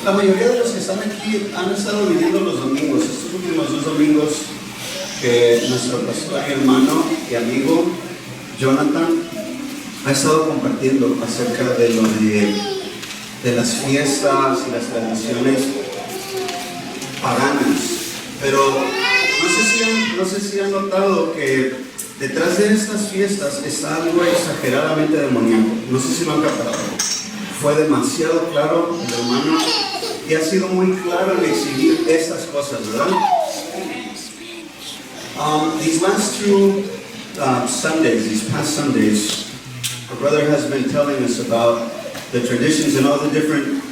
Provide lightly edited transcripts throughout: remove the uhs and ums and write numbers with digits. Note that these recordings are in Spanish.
La mayoría de los que están aquí han estado viniendo los domingos, estos últimos 2 domingos que nuestro pastor y hermano y amigo Jonathan ha estado compartiendo acerca de las fiestas y las tradiciones paganas. Pero no sé si han notado que detrás de estas fiestas está algo exageradamente demoníaco. No sé si lo han captado. Fue demasiado claro el hermano y ha sido muy claro en exhibir estas cosas, ¿verdad? These last 2 Sundays, these past Sundays, our brother has been telling us about the traditions and all the different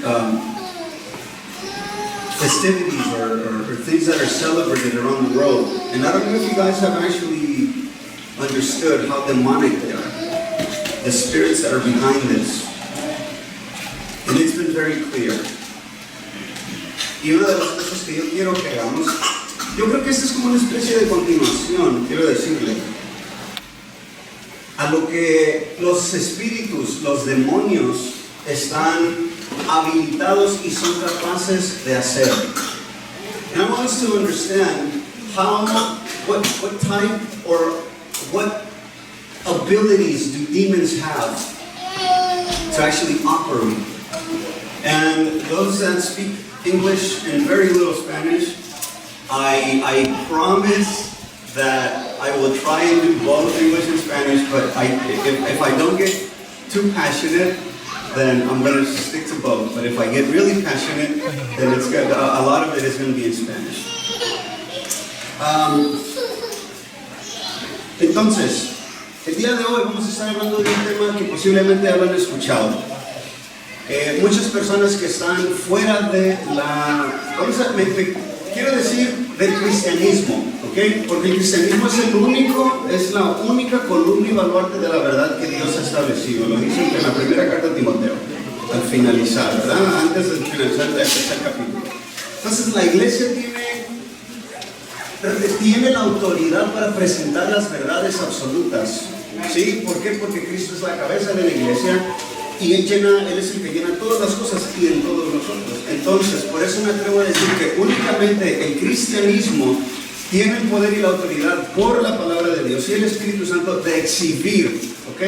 festivities or things that are celebrated around the world. And I don't know if you guys have actually understood how demonic they are, the spirits that are behind this. And it's been very clear. Y una de las cosas que yo quiero que hagamos, yo creo que esta es como una especie de continuación, quiero decirle, a lo que los espíritus, los demonios, están habilitados y son capaces de hacer. And I want us to understand what type or what abilities do demons have to actually operate. And those that speak English and very little Spanish, I promise that I will try and do both English and Spanish, but if I don't get too passionate, then I'm going to stick to both. But if I get really passionate, then it's good. A lot of it is going to be in Spanish. Entonces, el día de hoy vamos a estar hablando de un tema que posiblemente habrán escuchado. Muchas personas que están fuera de quiero decir, del cristianismo, ¿ok? Porque el cristianismo es la única columna y baluarte de la verdad que Dios ha establecido. Lo dice en la primera carta de Timoteo, al finalizar, ¿verdad? Antes de finalizar el tercer capítulo. Entonces la iglesia tiene la autoridad para presentar las verdades absolutas. ¿Sí? ¿Por qué? Porque Cristo es la cabeza de la iglesia y Él es el que llena todas las cosas y en todos nosotros. Entonces, por eso me atrevo a decir que únicamente el cristianismo tiene el poder y la autoridad por la palabra de Dios y el Espíritu Santo de exhibir, ¿ok?,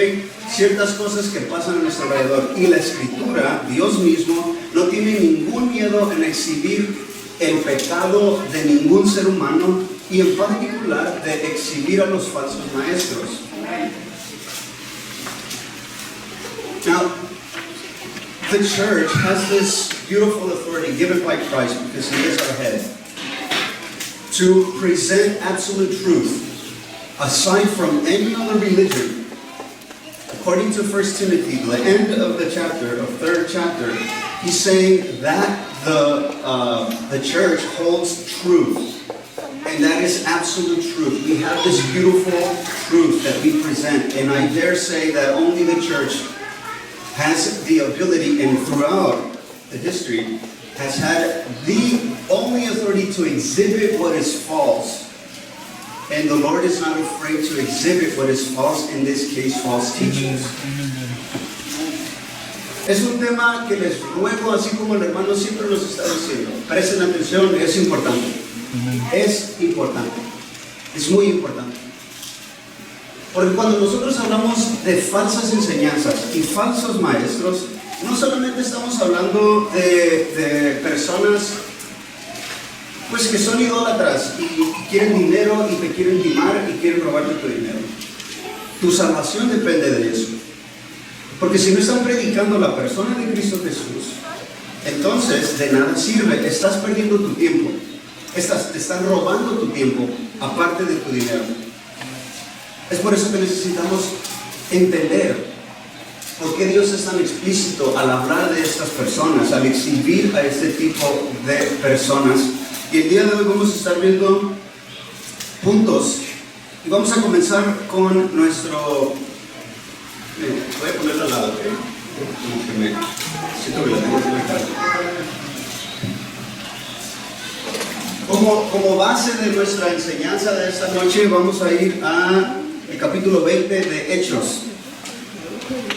ciertas cosas que pasan a nuestro alrededor. Y la Escritura, Dios mismo, no tiene ningún miedo en exhibir el pecado de ningún ser humano y en particular de exhibir a los falsos maestros. Now, the church has this beautiful authority given by Christ, because He is our head, to present absolute truth aside from any other religion. According to 1 Timothy, the end of the chapter, of 3rd chapter, he's saying that the church holds truth. And that is absolute truth. We have this beautiful truth that we present. And I dare say that only the church has the ability, and throughout the history, has had the only authority to exhibit what is false. And the Lord is not afraid to exhibit what is false, in this case, false teachings. Es un tema que les ruego, así como el hermano siempre nos está diciendo. Presten atención, es importante. Es importante. Es muy importante. Porque cuando nosotros hablamos de falsas enseñanzas y falsos maestros, no solamente estamos hablando de personas pues que son idólatras y quieren dinero y te quieren timar y quieren robarte tu dinero. Tu salvación depende de eso. Porque si no están predicando la persona de Cristo Jesús, entonces de nada sirve, estás perdiendo tu tiempo, te están robando tu tiempo aparte de tu dinero. Es por eso que necesitamos entender por qué Dios es tan explícito al hablar de estas personas, al exhibir a este tipo de personas. Y el día de hoy vamos a estar viendo puntos y vamos a comenzar con nuestro... voy a ponerlo al lado, ¿ok? Como que siento que la tengo que conectar. Como base de nuestra enseñanza de esta noche, vamos a ir al capítulo 20 de Hechos.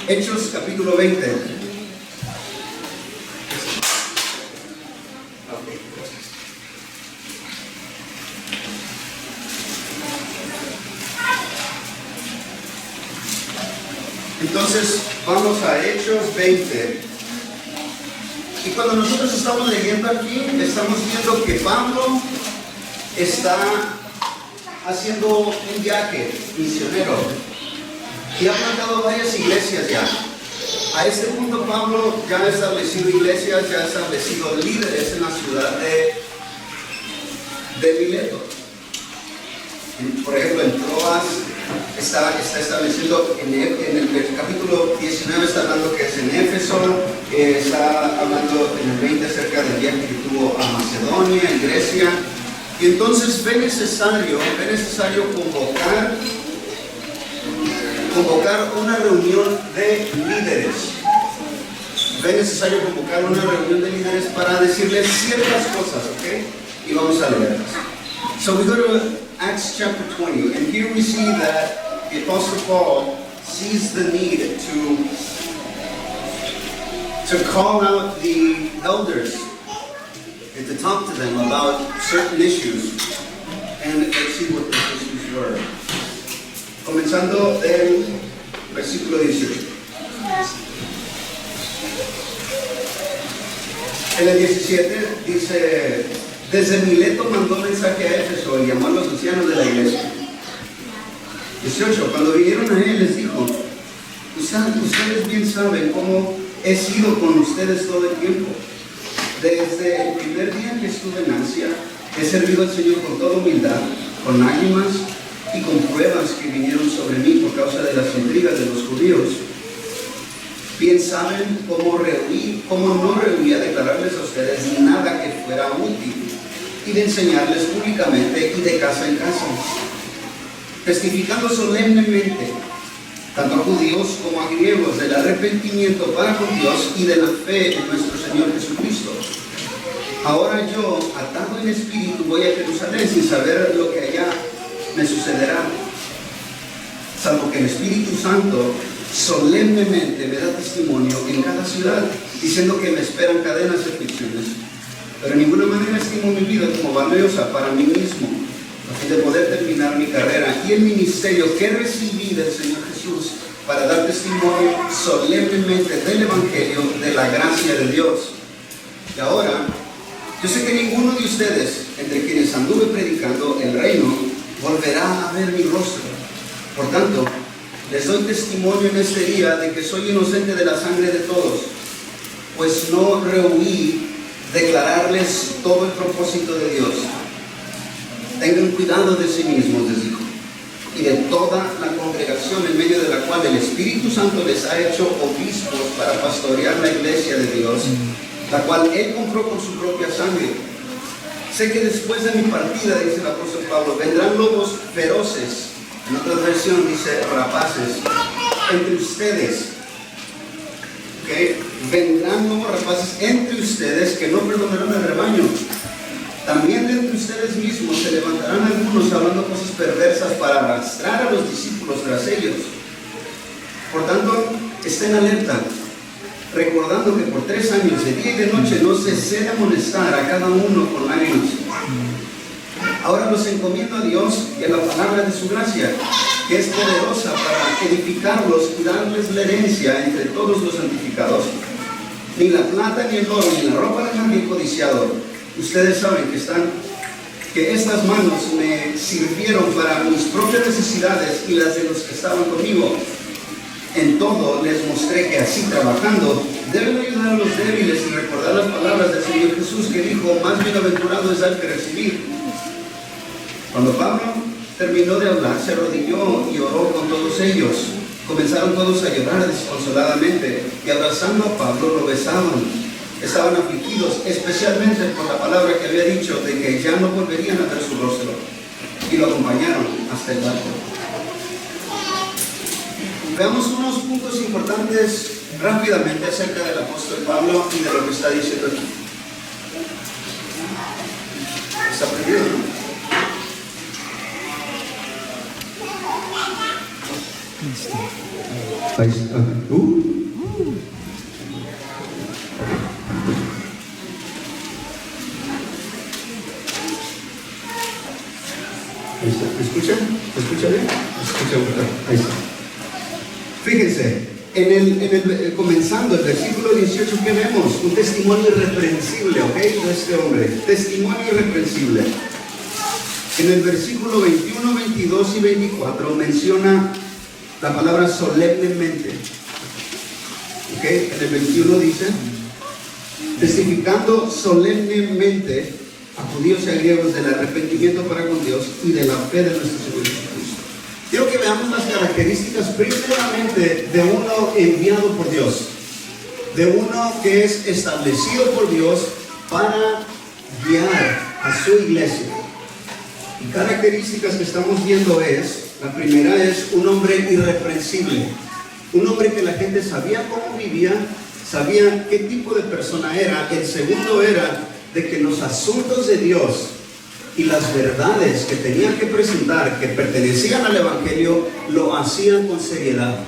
Hechos capítulo 20. Entonces, vamos a Hechos 20. Y cuando nosotros estamos leyendo aquí, estamos viendo que Pablo está haciendo un viaje misionero y ha plantado varias iglesias ya. A este punto Pablo ya ha establecido iglesias, ya ha establecido líderes en la ciudad de Mileto. Por ejemplo, en Troas está estableciendo, en el capítulo 19 está hablando que es en Éfeso, está hablando en el 20 acerca del viaje que tuvo a Macedonia, en Grecia. Y entonces ve necesario convocar una reunión de líderes. Ve necesario convocar una reunión de líderes para decirles ciertas cosas, ¿ok? Y vamos a leerlas. So we go to Acts chapter 20, and here we see that the Apostle Paul sees the need to call out the elders and to talk to them about certain issues. And let's see what those issues were. Comenzando del versículo 18. En el 17 dice: desde Mileto mandó mensaje a Éfeso y llamó a los ancianos de la iglesia. 18. Cuando vinieron a él les dijo: ustedes bien saben cómo he sido con ustedes todo el tiempo. Desde el primer día que estuve en Asia, he servido al Señor con toda humildad, con lágrimas y con pruebas que vinieron sobre mí por causa de las intrigas de los judíos. Bien saben cómo no rehuí a declararles a ustedes nada que fuera útil y de enseñarles públicamente y de casa en casa, testificando solemnemente tanto a judíos como a griegos del arrepentimiento para con Dios y de la fe en nuestro Señor Jesucristo. Ahora yo, atado en espíritu, voy a Jerusalén sin saber lo que allá me sucederá, salvo que el Espíritu Santo solemnemente me da testimonio en cada ciudad, diciendo que me esperan cadenas y aflicciones. Pero en ninguna manera estimo mi vida como valiosa para mí mismo, a fin de poder terminar mi carrera y el ministerio que recibí del Señor Jesús para dar testimonio solemnemente del Evangelio de la gracia de Dios. Y ahora, yo sé que ninguno de ustedes, entre quienes anduve predicando el reino, volverá a ver mi rostro. Por tanto, les doy testimonio en este día de que soy inocente de la sangre de todos, pues no rehuí declararles todo el propósito de Dios. Tengan cuidado de sí mismos, les dijo, y de toda la congregación en medio de la cual el Espíritu Santo les ha hecho obispos para pastorear la iglesia de Dios, la cual Él compró con su propia sangre. Sé que después de mi partida, dice el apóstol Pablo, vendrán lobos feroces, en otra versión dice rapaces, entre ustedes. Vendrán lobos rapaces entre ustedes que no perdonarán al rebaño. También de entre ustedes mismos se levantarán algunos hablando cosas perversas para arrastrar a los discípulos tras ellos. Por tanto, estén alerta, recordando que por 3 años, de día y de noche, no cesé de amonestar a cada uno con lágrimas. Ahora los encomiendo a Dios y a la palabra de su gracia, que es poderosa para edificarlos y darles la herencia entre todos los santificados. Ni la plata, ni el oro, ni la ropa de nadie codiciador. Ustedes saben que estas manos me sirvieron para mis propias necesidades y las de los que estaban conmigo. En todo les mostré que así trabajando deben ayudar a los débiles y recordar las palabras del Señor Jesús, que dijo: más bienaventurado es dar que recibir. Cuando Pablo terminó de hablar, se arrodilló y oró con todos ellos. Comenzaron todos a llorar desconsoladamente y abrazando a Pablo lo besaban. Estaban afligidos, especialmente por la palabra que había dicho de que ya no volverían a ver su rostro, y lo acompañaron hasta el barco. Veamos unos puntos importantes rápidamente acerca del apóstol Pablo y de lo que está diciendo aquí. ¿Está aprendido, no? Ahí está. Ahí está. ¿Me escuchan? ¿Me escuchan bien? Ahí está. Fíjense, comenzando el versículo 18, ¿qué vemos? Un testimonio irreprensible, ¿ok? De este hombre. Testimonio irreprensible. En el versículo 21, 22 y 24 menciona la palabra solemnemente. ¿Ok? En el 21 dice, testificando solemnemente a judíos y a griegos del arrepentimiento para con Dios y de la fe de nuestro Señor Jesucristo. Quiero que veamos las características primeramente de uno enviado por Dios, de uno que es establecido por Dios para guiar a su iglesia. Y características que estamos viendo la primera es un hombre irreprensible, un hombre que la gente sabía cómo vivía, sabía qué tipo de persona era. El segundo era de que los asuntos de Dios y las verdades que tenían que presentar, que pertenecían al Evangelio, lo hacían con seriedad.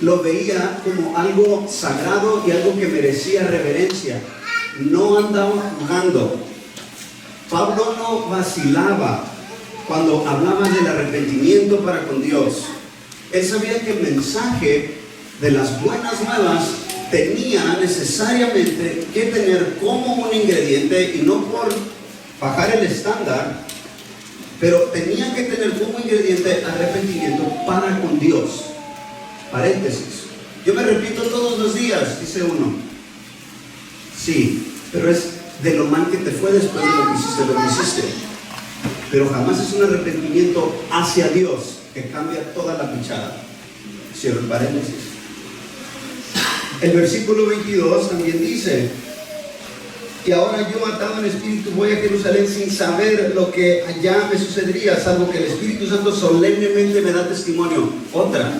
Lo veía como algo sagrado y algo que merecía reverencia. No andaba jugando. Pablo no vacilaba cuando hablaba del arrepentimiento para con Dios. Él sabía que el mensaje de las buenas nuevas tenía necesariamente que tener como un ingrediente, y no por bajar el estándar, pero tenía que tener como ingrediente arrepentimiento para con Dios. Paréntesis. Yo me repito todos los días, dice uno. Sí, pero es de lo mal que te fue después de lo que hiciste. Pero jamás es un arrepentimiento hacia Dios que cambia toda la pichada. Cierro el paréntesis. El versículo 22 también dice: y ahora yo, atado en espíritu, voy a Jerusalén sin saber lo que allá me sucedería, salvo que el Espíritu Santo solemnemente me da testimonio. Otra,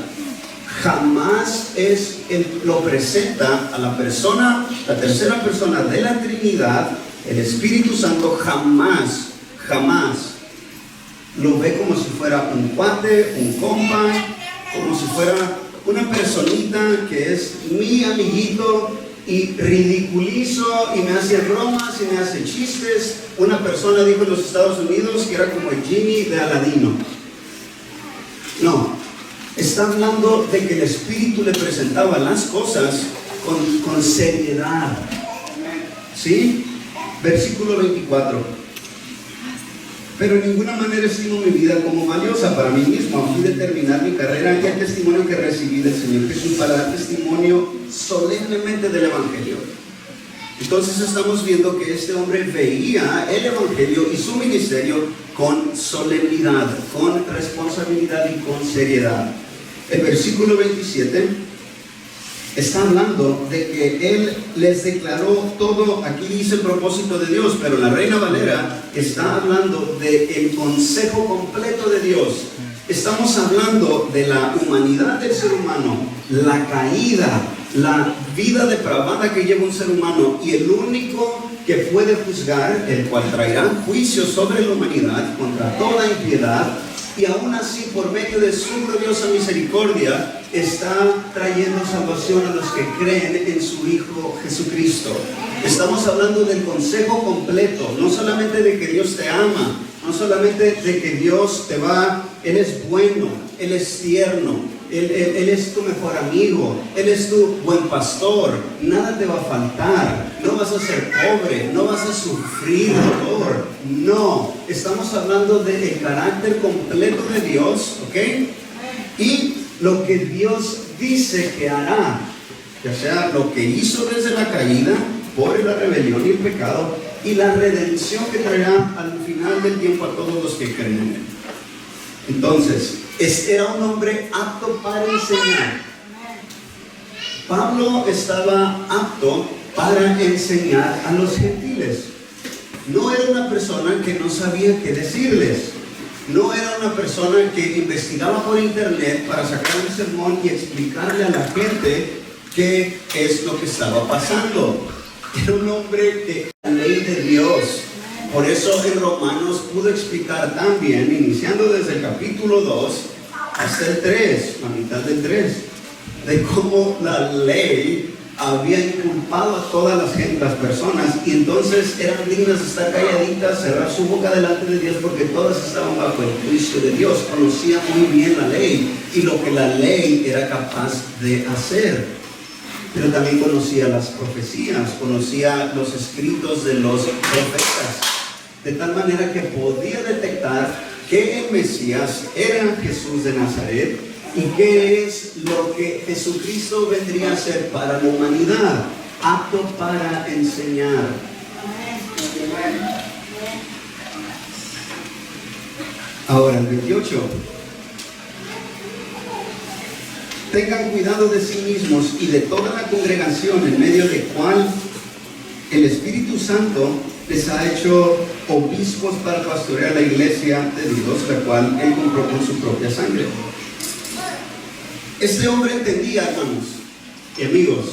jamás lo presenta a la persona, la tercera persona de la Trinidad, el Espíritu Santo, jamás lo ve como si fuera un cuate, un compa, como si fuera una personita que es mi amiguito, y ridiculizo y me hace bromas y me hace chistes. Una persona dijo en los Estados Unidos que era como el Genie de Aladino. No, está hablando de que el Espíritu le presentaba las cosas con seriedad. ¿Sí? Versículo 24. Pero en ninguna manera estimo mi vida como valiosa para mí mismo, a fin de terminar mi carrera y el testimonio que recibí del Señor Jesús para dar testimonio solemnemente del Evangelio. Entonces estamos viendo que este hombre veía el Evangelio y su ministerio con solemnidad, con responsabilidad y con seriedad. El versículo 27 está hablando de que Él les declaró todo. Aquí dice el propósito de Dios, pero la Reina Valera está hablando del consejo completo de Dios. Estamos hablando de la humanidad del ser humano, la caída, la vida depravada que lleva un ser humano, y el único que puede juzgar, el cual traerá juicio sobre la humanidad contra toda impiedad, y aún así, por medio de su gloriosa misericordia, está trayendo salvación a los que creen en su Hijo Jesucristo. Estamos hablando del consejo completo, no solamente de que Dios te ama, no solamente de que Dios te va, Él es bueno, Él es tierno, Él es tu mejor amigo, Él es tu buen pastor, nada te va a faltar, no vas a ser pobre, no vas a sufrir dolor. No, estamos hablando del carácter completo de Dios, ¿ok? Y lo que Dios dice que hará, ya sea lo que hizo desde la caída, por la rebelión y el pecado, y la redención que traerá al final del tiempo a todos los que creen en Él. Entonces, era un hombre apto para enseñar. Pablo estaba apto para enseñar a los gentiles. No era una persona que no sabía qué decirles. No era una persona que investigaba por internet para sacar un sermón y explicarle a la gente qué es lo que estaba pasando. Era un hombre que la ley de Dios. Por eso en Romanos pudo explicar también, iniciando desde el capítulo 2, hasta el 3, la mitad del 3, de cómo la ley había inculpado a todas las personas, y entonces eran dignas de estar calladitas, cerrar su boca delante de Dios, porque todas estaban bajo el juicio de Dios. Conocían muy bien la ley y lo que la ley era capaz de hacer, pero también conocía las profecías, conocía los escritos de los profetas, de tal manera que podía detectar que el Mesías era Jesús de Nazaret y qué es lo que Jesucristo vendría a ser para la humanidad, apto para enseñar. Ahora el 28. Tengan cuidado de sí mismos y de toda la congregación en medio de cual el Espíritu Santo les ha hecho obispos para pastorear la iglesia de Dios, la cual Él compró con su propia sangre. Este hombre entendía, hermanos y amigos,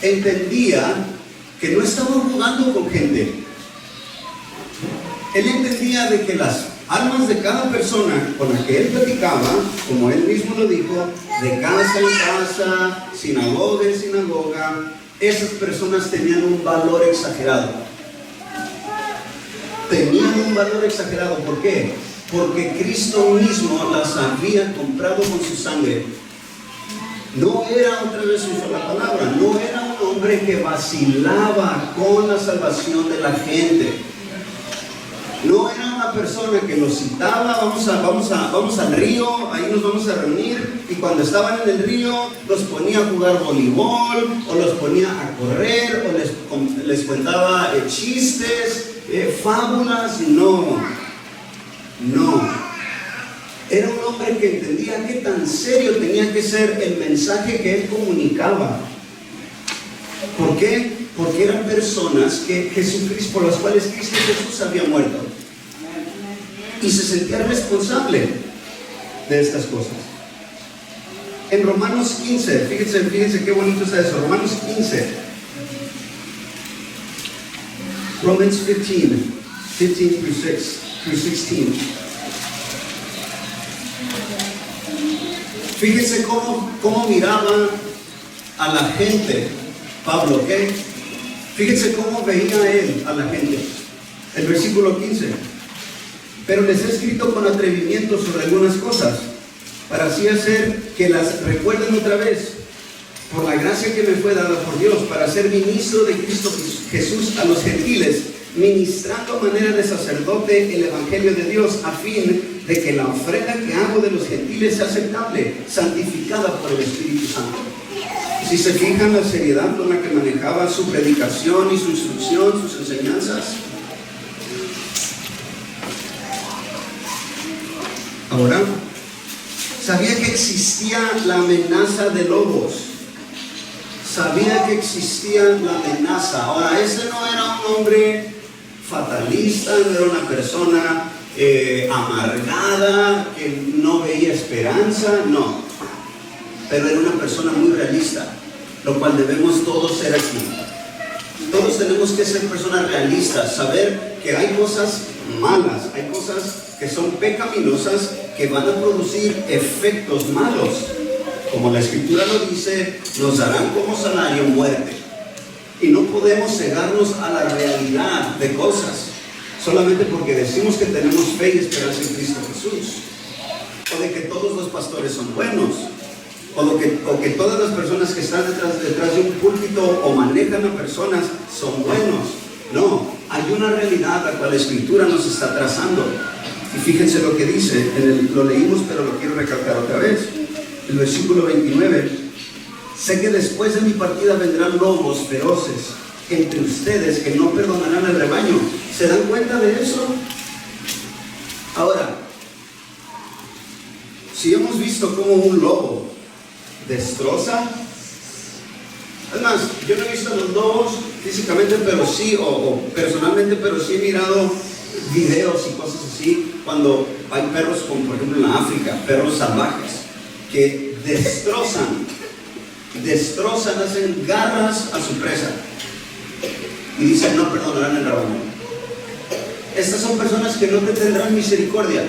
entendía que no estaba jugando con gente. Él entendía de que las almas de cada persona con la que él platicaba, como él mismo lo dijo, de casa en casa, sinagoga en sinagoga, esas personas tenían un valor exagerado. Tenían un valor exagerado. ¿Por qué? Porque Cristo mismo las había comprado con su sangre. No era, otra vez uso la palabra, no era un hombre que vacilaba con la salvación de la gente. No era una persona que los citaba, vamos al río, ahí nos vamos a reunir, y cuando estaban en el río los ponía a jugar voleibol, o los ponía a correr, o les contaba chistes, fábulas. No. Era un hombre que entendía qué tan serio tenía que ser el mensaje que él comunicaba. ¿Por qué? Porque eran personas que Jesucristo, por las cuales Cristo Jesús había muerto, y se sentía responsable de estas cosas. En Romanos 15, fíjense qué bonito está eso. Romanos 15, Romans 15 through 16. Fíjense cómo miraba a la gente Pablo, ¿ok? Fíjense cómo veía él a la gente. El versículo 15. Pero les he escrito con atrevimiento sobre algunas cosas, para así hacer que las recuerden otra vez, por la gracia que me fue dada por Dios, para ser ministro de Cristo Jesús a los gentiles, ministrando a manera de sacerdote el evangelio de Dios, a fin de que la ofrenda que hago de los gentiles sea aceptable, santificada por el Espíritu Santo. Si se fijan la seriedad con la que manejaba su predicación y su instrucción, sus enseñanzas. Ahora, sabía que existía la amenaza de lobos. Sabía que existía la amenaza. Ahora, ese no era un hombre fatalista, no era una persona amargada, que no veía esperanza, no. Pero era una persona muy realista, lo cual debemos todos ser aquí. Todos tenemos que ser personas realistas, saber que hay cosas malas, hay cosas que son pecaminosas, que van a producir efectos malos. Como la Escritura lo dice, nos darán como salario muerte. Y no podemos cegarnos a la realidad de cosas, solamente porque decimos que tenemos fe y esperanza en Cristo Jesús. O de que todos los pastores son buenos. O que todas las personas que están detrás de un púlpito o manejan a personas son buenos. No, hay una realidad a la cual la Escritura nos está trazando. Y fíjense lo que dice, lo leímos, pero lo quiero recalcar otra vez. El versículo 29. Sé que después de mi partida vendrán lobos feroces entre ustedes que no perdonarán al rebaño. ¿Se dan cuenta de eso? Ahora, si hemos visto cómo un lobo destroza, además, yo no he visto a los lobos físicamente, pero sí, o personalmente, pero sí he mirado videos y cosas así, cuando hay perros, como por ejemplo en África, perros salvajes, que destrozan, hacen garras a su presa, y dicen no perdonarán el rebaño. Estas son personas que no te tendrán misericordia.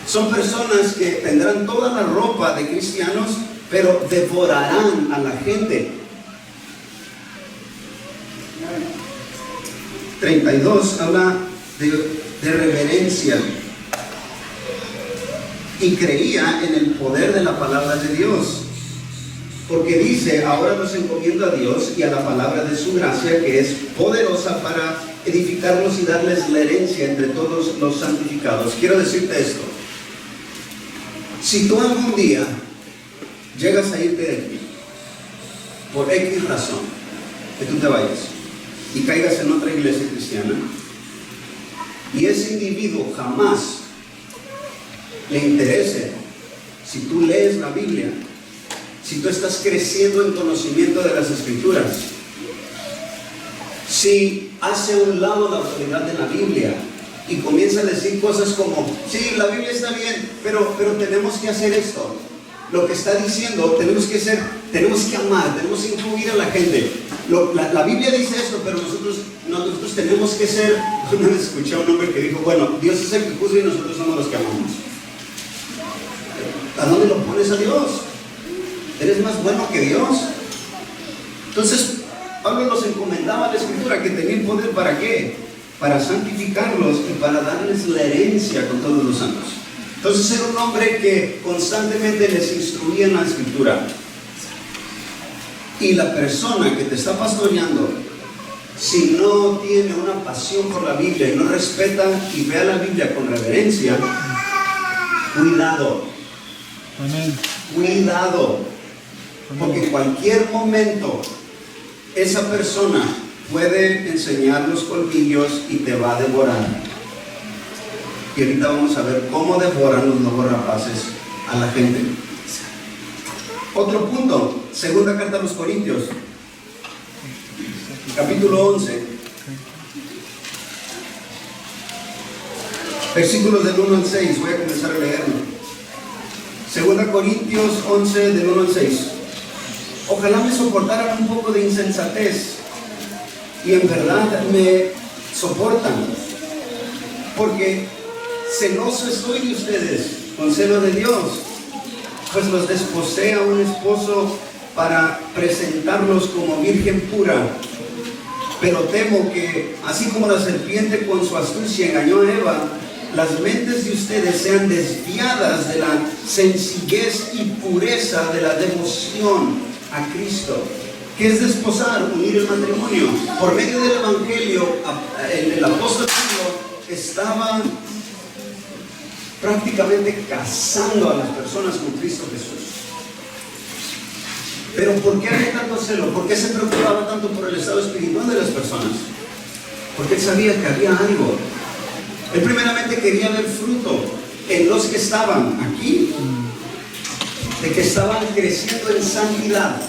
Son personas que tendrán toda la ropa de cristianos, pero devorarán a la gente. 32 habla de reverencia. Y creía en el poder de la palabra de Dios. Porque dice, ahora los encomiendo a Dios y a la palabra de su gracia, que es poderosa para edificarlos y darles la herencia entre todos los santificados. Quiero decirte esto. Si tú algún día llegas a irte de aquí, por X razón, que tú te vayas y caigas en otra iglesia cristiana, y ese individuo jamás le interese, si tú lees la Biblia, si tú estás creciendo en conocimiento de las Escrituras, si hace a un lado la autoridad de la Biblia y comienza a decir cosas como, sí, la Biblia está bien, pero tenemos que hacer esto. Lo que está diciendo, tenemos que amar, tenemos que incluir a la gente. La Biblia dice esto, pero nosotros tenemos que ser. Una vez escuché a un hombre que dijo, bueno, Dios es el que juzga y nosotros somos los que amamos. ¿A dónde lo pones a Dios? ¿Eres más bueno que Dios? Entonces, Pablo los encomendaba a la Escritura que tenían poder ¿para qué? Para santificarlos y para darles la herencia con todos los santos. Entonces era un hombre que constantemente les instruía en la Escritura. Y la persona que te está pastoreando, si no tiene una pasión por la Biblia y no respeta y ve a la Biblia con reverencia, cuidado. Amén. Cuidado. Porque en cualquier momento esa persona puede enseñar los colmillos y te va a devorar. Y ahorita vamos a ver cómo devoran los lobos rapaces a la gente. Otro punto, segunda carta a los Corintios, capítulo 11, versículos del 1 al 6. Voy a comenzar a leerlo. Segunda Corintios 11, del 1 al 6. Ojalá me soportaran un poco de insensatez, y en verdad me soportan, porque celoso estoy de ustedes, con celo de Dios, pues los desposé a un esposo para presentarlos como virgen pura. Pero temo que, así como la serpiente con su astucia engañó a Eva, las mentes de ustedes sean desviadas de la sencillez y pureza de la devoción a Cristo, que es desposar, unir el matrimonio. Por medio del Evangelio, el apóstol Pablo estaba prácticamente casando a las personas con Cristo Jesús. Pero ¿por qué había tanto celo? ¿Por qué se preocupaba tanto por el estado espiritual de las personas? Porque él sabía que había algo. Él primeramente quería ver fruto en los que estaban aquí, de que estaban creciendo en santidad,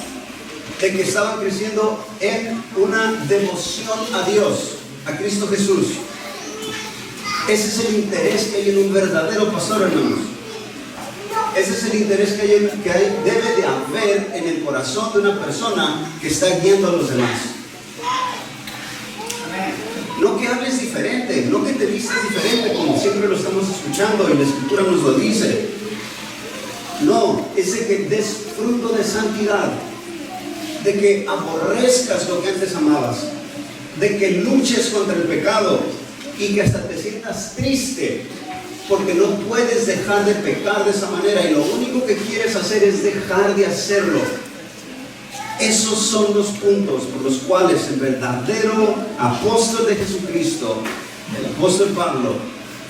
de que estaban creciendo en una devoción a Dios, a Cristo Jesús. Ese es el interés que hay en un verdadero pastor, hermanos. Ese es el interés que debe de haber en el corazón de una persona que está guiando a los demás. No que hables diferente, no que te vistas diferente como siempre lo estamos escuchando y la Escritura nos lo dice. No, es de que des fruto de santidad, de que aborrezcas lo que antes amabas, de que luches contra el pecado y que hasta te sientas triste porque no puedes dejar de pecar de esa manera y lo único que quieres hacer es dejar de hacerlo. Esos son los puntos por los cuales el verdadero apóstol de Jesucristo, el apóstol Pablo,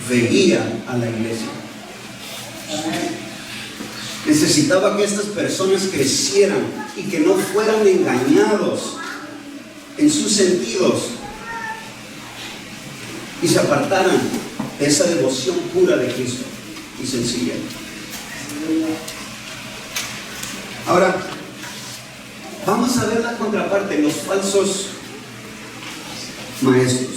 veía a la iglesia. Necesitaba que estas personas crecieran y que no fueran engañados en sus sentidos y se apartaran de esa devoción pura de Cristo y sencilla. Ahora, vamos a ver la contraparte, los falsos maestros.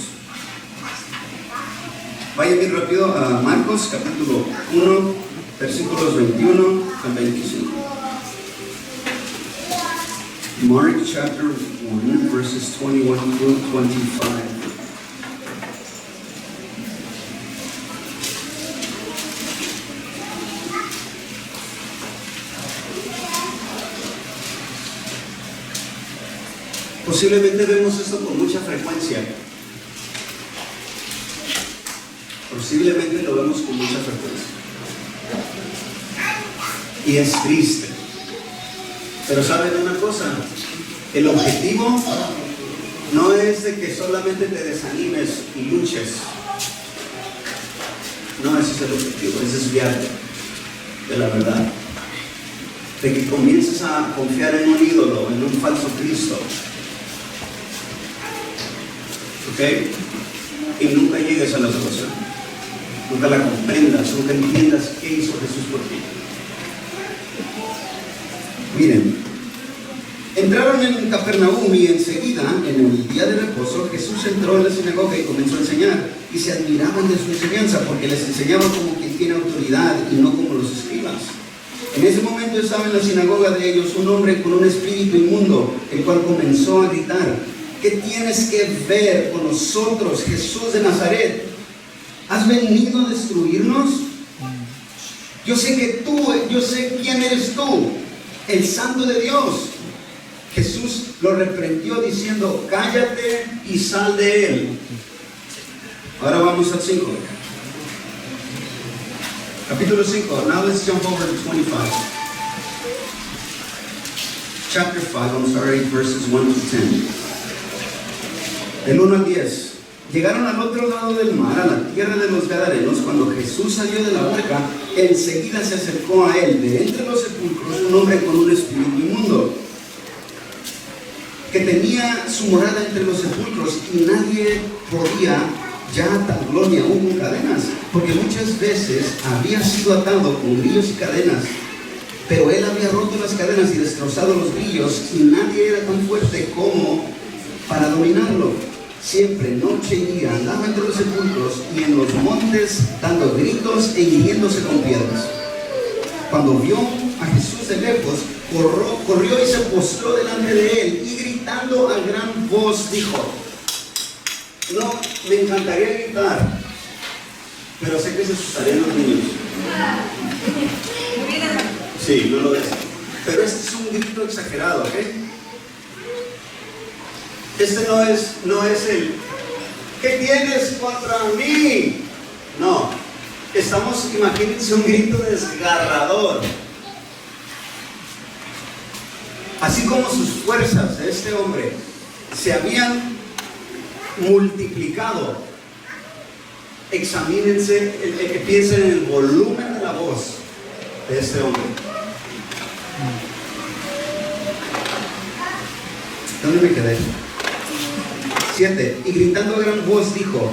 Vayan bien rápido a Marcos capítulo 1, versículos 21 al 25. Mark chapter 1, verses 21 through 25. Posiblemente vemos esto con mucha frecuencia. Posiblemente lo vemos con mucha frecuencia. Y es triste. Pero ¿saben una cosa? El objetivo no es de que solamente te desanimes y luches. No, ese es el objetivo, es desviarte de la verdad. De que comiences a confiar en un ídolo, en un falso Cristo. ¿Ok? Y nunca llegues a la salvación. Nunca la comprendas, nunca entiendas qué hizo Jesús por ti. Miren, entraron en Capernaum y enseguida, en el día de reposo, Jesús entró en la sinagoga y comenzó a enseñar. Y se admiraban de su enseñanza porque les enseñaba como quien tiene autoridad y no como los escribas. En ese momento estaba en la sinagoga de ellos un hombre con un espíritu inmundo, el cual comenzó a gritar: ¿qué tienes que ver con nosotros, Jesús de Nazaret? ¿Has venido a destruirnos? Yo sé quién eres tú, el Santo de Dios. Jesús lo reprendió diciendo: cállate y sal de él. Ahora vamos al 5. Capítulo 5. Now let's jump over to 25. Chapter 5, verses 1 to 10. Del 1 al 10. Llegaron al otro lado del mar, a la tierra de los Gadarenos. Cuando Jesús salió de la barca, enseguida se acercó a él, de entre los sepulcros, un hombre con un espíritu inmundo, que tenía su morada entre los sepulcros, y nadie podía ya atarlo ni aún con cadenas, porque muchas veces había sido atado con grillos y cadenas. Pero él había roto las cadenas y destrozado los grillos, y nadie era tan fuerte como para dominarlo. Siempre, noche y día, andaba entre los sepulcros y en los montes, dando gritos e hiriéndose con piedras. Cuando vio a Jesús de lejos, corrió y se postró delante de él, y gritando a gran voz dijo: no, me encantaría gritar, pero sé que se asustarían los niños. Sí, no lo ves. Pero este es un grito exagerado, ¿ok? Este no es el ¿qué tienes contra mí? No, imagínense un grito desgarrador. Así como sus fuerzas de este hombre se habían multiplicado, examínense, piensen en el volumen de la voz de este hombre. ¿Dónde me quedé? 7. Y gritando a gran voz dijo: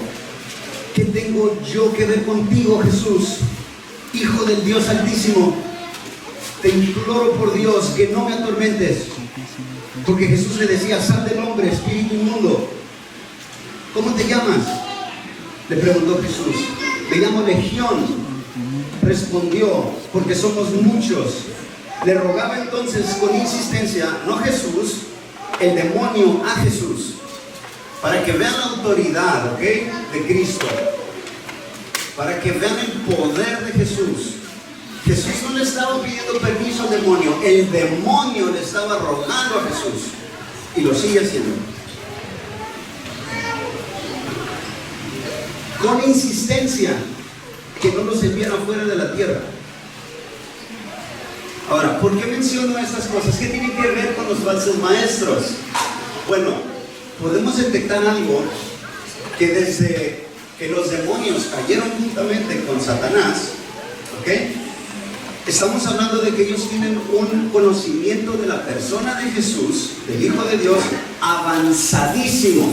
¿qué tengo yo que ver contigo, Jesús, Hijo del Dios Altísimo? Te imploro por Dios que no me atormentes. Porque Jesús le decía: sal del hombre, espíritu inmundo. ¿Cómo te llamas?, le preguntó Jesús. Me llamo Legión, respondió, porque somos muchos. Le rogaba entonces con insistencia, no Jesús, el demonio a Jesús, para que vean la autoridad, ¿ok?, de Cristo, para que vean el poder de Jesús. Jesús no le estaba pidiendo permiso al demonio, el demonio le estaba rogando a Jesús, y lo sigue haciendo con insistencia, que no los enviara fuera de la tierra. Ahora, ¿por qué menciono estas cosas? ¿Qué tiene que ver con los falsos maestros? Bueno, podemos detectar algo, que desde que los demonios cayeron juntamente con Satanás, ¿ok?, estamos hablando de que ellos tienen un conocimiento de la persona de Jesús, del Hijo de Dios, avanzadísimo.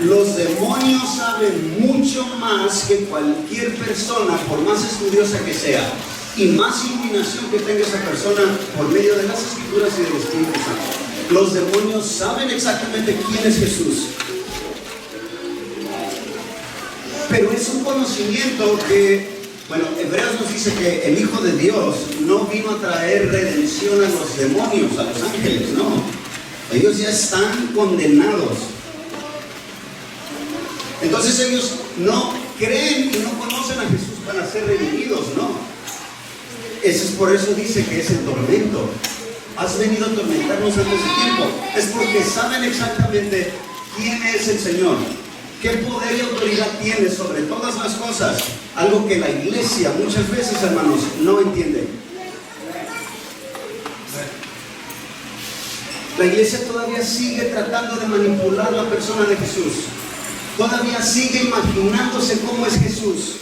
Los demonios saben mucho más que cualquier persona, por más estudiosa que sea, y más iluminación que tenga esa persona por medio de las Escrituras y del Espíritu Santo. Los demonios saben exactamente quién es Jesús. Pero es un conocimiento que, bueno, Hebreos nos dice que el Hijo de Dios no vino a traer redención a los demonios, a los ángeles, no. Ellos ya están condenados. Entonces ellos no creen y no conocen a Jesús para ser redimidos, no. Eso es por eso dice que es el tormento. has venido a atormentarnos antes de tiempo. Es porque saben exactamente quién es el Señor, qué poder y autoridad tiene sobre todas las cosas, algo que la iglesia muchas veces, hermanos, no entiende. La iglesia todavía sigue tratando de manipular la persona de Jesús. Todavía sigue imaginándose cómo es Jesús.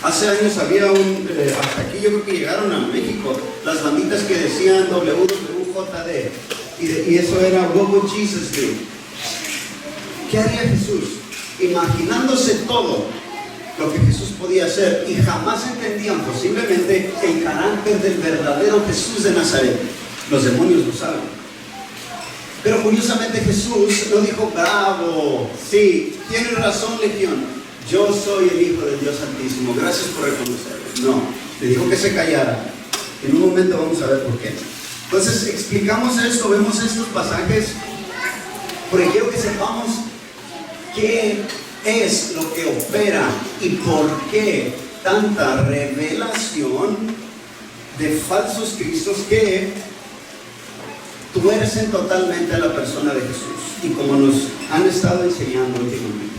Hace años había hasta aquí yo creo que llegaron a México, las banditas que decían WWJD. Y eso era What would Jesus do? ¿Qué haría Jesús? Imaginándose todo lo que Jesús podía hacer, y jamás entendían posiblemente el carácter del verdadero Jesús de Nazaret. Los demonios lo saben. Pero curiosamente Jesús no dijo, bravo, sí, tienes razón, Legión, yo soy el Hijo del Dios Altísimo, gracias por reconocerlo. No, le dijo que se callara. En un momento vamos a ver por qué. Entonces explicamos esto, vemos estos pasajes, porque quiero que sepamos qué es lo que opera y por qué tanta revelación de falsos cristos que tuercen totalmente a la persona de Jesús, y como nos han estado enseñando últimamente.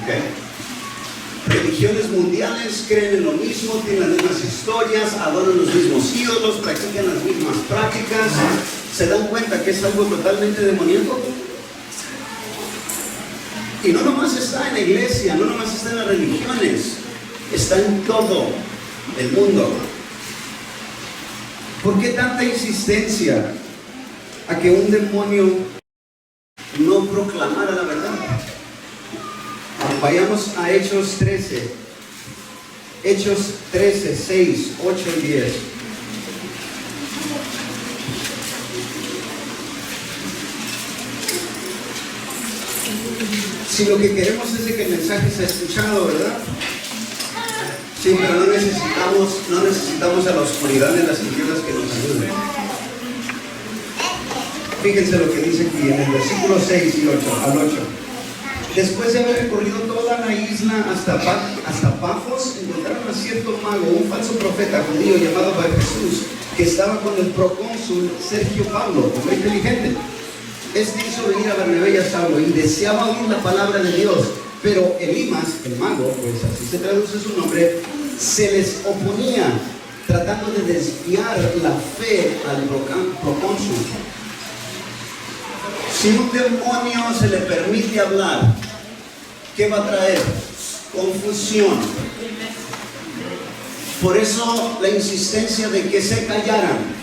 ¿Okay? Religiones mundiales creen en lo mismo, tienen las mismas historias, adoran los mismos ídolos, practican las mismas prácticas. ¿Se dan cuenta que es algo totalmente demoníaco? Y no nomás está en la iglesia, no nomás está en las religiones, está en todo el mundo. ¿Por qué tanta insistencia a que un demonio no proclamara la verdad? Vayamos a Hechos 13. Hechos 13, 6, 8 y 10. Si lo que queremos es de que el mensaje sea escuchado, ¿verdad? Sí, pero no necesitamos a la oscuridad de las tinieblas que nos ayuden. Fíjense lo que dice aquí en el versículo 6 y 8, al 8. Después de haber recorrido toda la isla hasta Pafos, encontraron a cierto mago, un falso profeta judío llamado Jesús, que estaba con el procónsul Sergio Pablo, hombre inteligente. Este hizo venir a Bernabé y a Saulo y deseaba oír la palabra de Dios, pero Elimas, el mago, pues así se traduce su nombre, se les oponía, tratando de desviar la fe al procónsul. Si un demonio se le permite hablar, ¿qué va a traer? Confusión. Por eso la insistencia de que se callaran.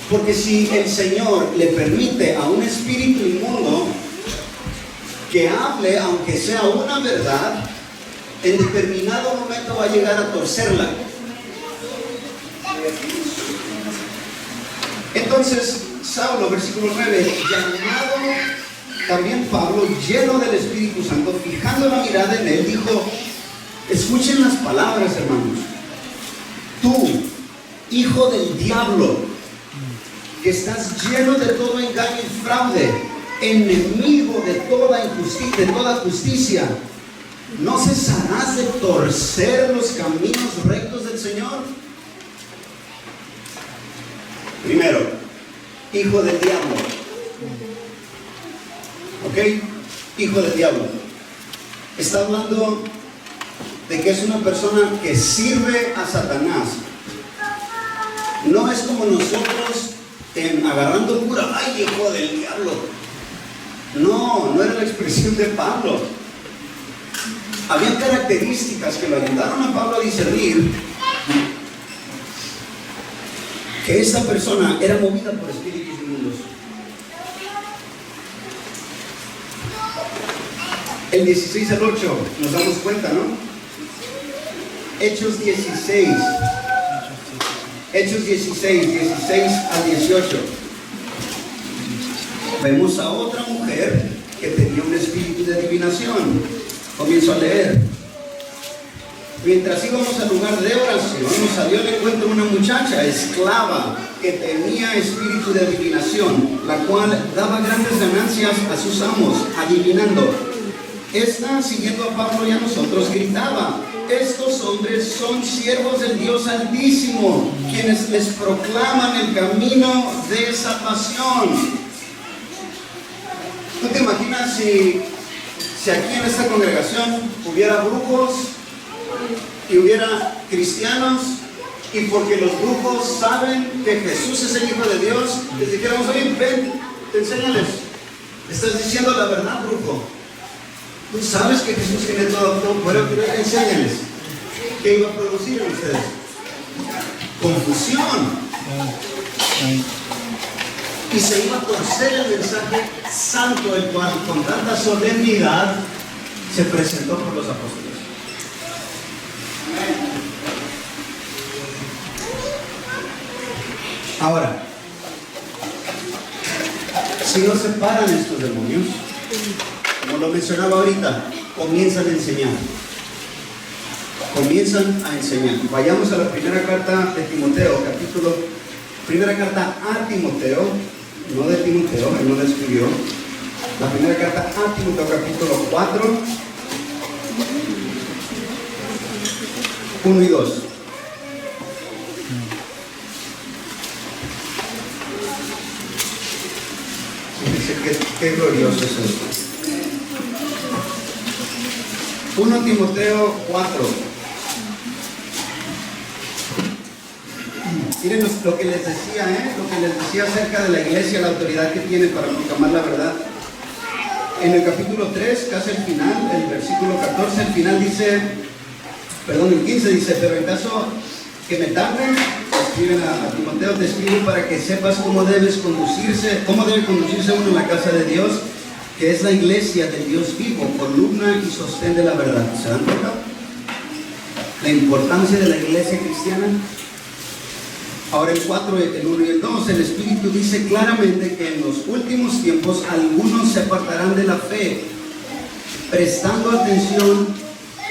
Porque si el Señor le permite a un espíritu inmundo que hable, aunque sea una verdad, en determinado momento va a llegar a torcerla. Entonces, Saulo, versículo 9, llamado también Pablo, lleno del Espíritu Santo, fijando la mirada en él, dijo, escuchen las palabras, hermanos. Tú, hijo del diablo, que estás lleno de todo engaño y fraude, enemigo de toda injusticia, ¿no cesarás de torcer los caminos rectos del Señor? Primero, hijo del diablo. ¿Ok? Hijo del diablo. Está hablando de que es una persona que sirve a Satanás. No es como nosotros agarrando cura, ¡ay, hijo del diablo! No era la expresión de Pablo. Había características que lo ayudaron a Pablo a discernir que esta persona era movida por espíritus inmundos. El 16 al 8 nos damos cuenta, ¿no? Hechos 16 al 18. Vemos a otra mujer que tenía un espíritu de adivinación. Comienzo a leer. Mientras íbamos al lugar de oración, nos salió al encuentro una muchacha esclava que tenía espíritu de adivinación, la cual daba grandes ganancias a sus amos, adivinando. esta, siguiendo a Pablo y a nosotros, gritaba: estos hombres son siervos del Dios Altísimo, quienes les proclaman el camino de salvación. ¿Tú te imaginas si aquí en esta congregación hubiera brujos y hubiera cristianos, y porque los brujos saben que Jesús es el Hijo de Dios, les dijéramos: oye, ven, enséñales, estás diciendo la verdad, brujo, tú sabes que Jesús tiene todo poder, enséñales? ¿Qué iba a producir en ustedes? Confusión. Y se iba a torcer el mensaje santo, el cual con tanta solemnidad se presentó por los apóstoles. Ahora, si no se paran estos demonios, como lo mencionaba ahorita, comienzan a enseñar. Comienzan a enseñar. Vayamos a la primera carta de Timoteo, primera carta a Timoteo, no de Timoteo, él no la escribió. La primera carta a Timoteo, capítulo 4, 1 y 2. Fíjense qué glorioso es esto. 1 Timoteo 4. Miren lo que les decía, lo que les decía acerca de la iglesia, la autoridad que tiene para proclamar la verdad. En el capítulo 3, casi al final, el versículo 14, al final dice, el 15 dice: pero en caso que me tarden, escriben a Timoteo, te escribo para que sepas cómo debe conducirse uno en la casa de Dios, que es la iglesia del Dios vivo, columna y sostén de la verdad. ¿Se dan cuenta? La importancia de la iglesia cristiana. Ahora el 4, el 1 y el 2, el Espíritu dice claramente que en los últimos tiempos algunos se apartarán de la fe, prestando atención,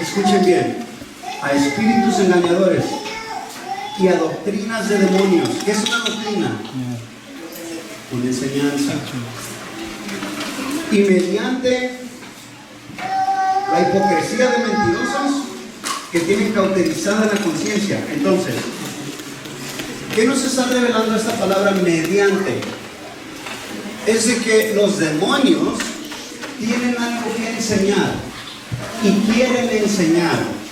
escuchen bien, a espíritus engañadores y a doctrinas de demonios. ¿Qué es una doctrina? Una enseñanza. Y mediante la hipocresía de mentirosos que tienen cauterizada la conciencia. Entonces, ¿qué nos está revelando esta palabra mediante? Es de que los demonios tienen algo que enseñar y quieren enseñar.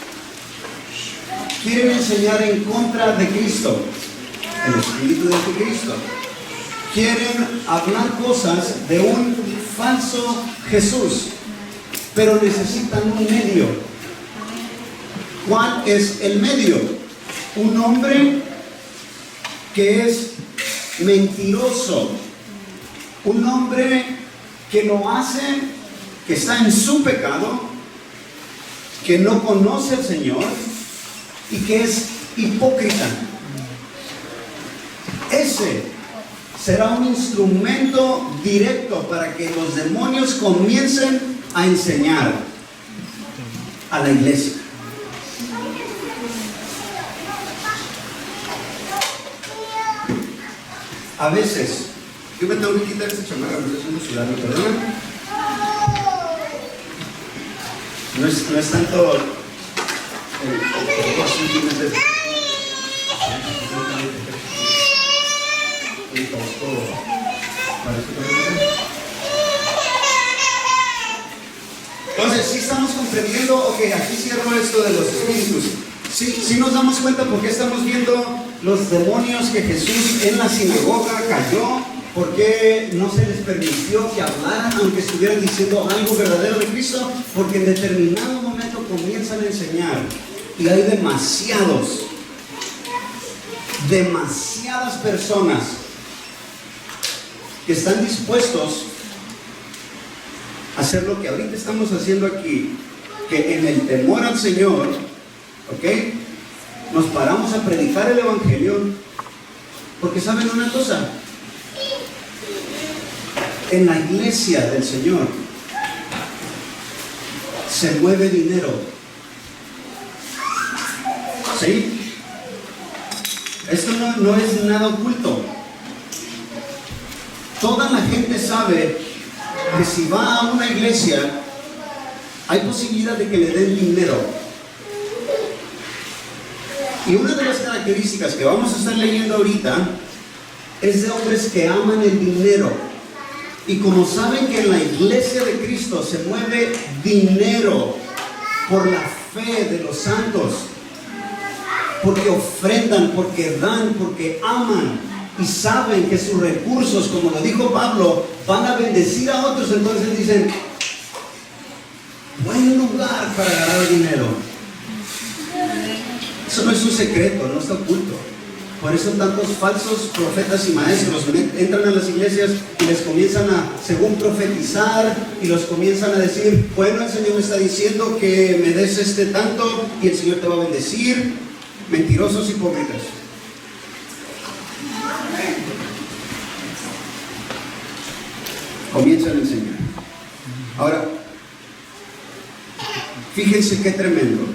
Quieren enseñar en contra de Cristo, el Espíritu de Cristo. Quieren hablar cosas de un falso Jesús, pero necesitan un medio. ¿Cuál es el medio? Un hombre que es mentiroso, un hombre que lo hace, que está en su pecado, que no conoce al Señor y que es hipócrita. Ese será un instrumento directo para que los demonios comiencen a enseñar a la iglesia. A veces, yo me tengo que quitar esta chamarra, me estoy haciendo sudar, ¿me perdonan? No es tanto entonces, si estamos comprendiendo, ok, aquí cierro esto de los espíritus. Si nos damos cuenta por qué estamos viendo los demonios que Jesús en la sinagoga cayó, por qué no se les permitió que hablaran aunque estuvieran diciendo algo verdadero de Cristo, porque en determinado momento comienzan a enseñar y hay demasiadas personas que están dispuestos a hacer lo que ahorita estamos haciendo aquí, que en el temor al Señor, ¿ok?, nos paramos a predicar el Evangelio, porque saben una cosa, en la iglesia del Señor se mueve dinero, ¿sí? Esto no es nada oculto. Toda la gente sabe que si va a una iglesia hay posibilidad de que le den dinero. Y una de las características que vamos a estar leyendo ahorita es de hombres que aman el dinero. Y como saben que en la iglesia de Cristo se mueve dinero por la fe de los santos, porque ofrendan, porque dan, porque aman, y saben que sus recursos, como lo dijo Pablo, van a bendecir a otros, entonces dicen, buen lugar para ganar dinero. Eso no es un secreto, no está oculto. Por eso tantos falsos profetas y maestros entran a las iglesias y les comienzan a, según profetizar, y los comienzan a decir, bueno, el Señor me está diciendo que me des tanto y el Señor te va a bendecir. Mentirosos, hipócritas. Comienzan a enseñar. Ahora, fíjense qué tremendo.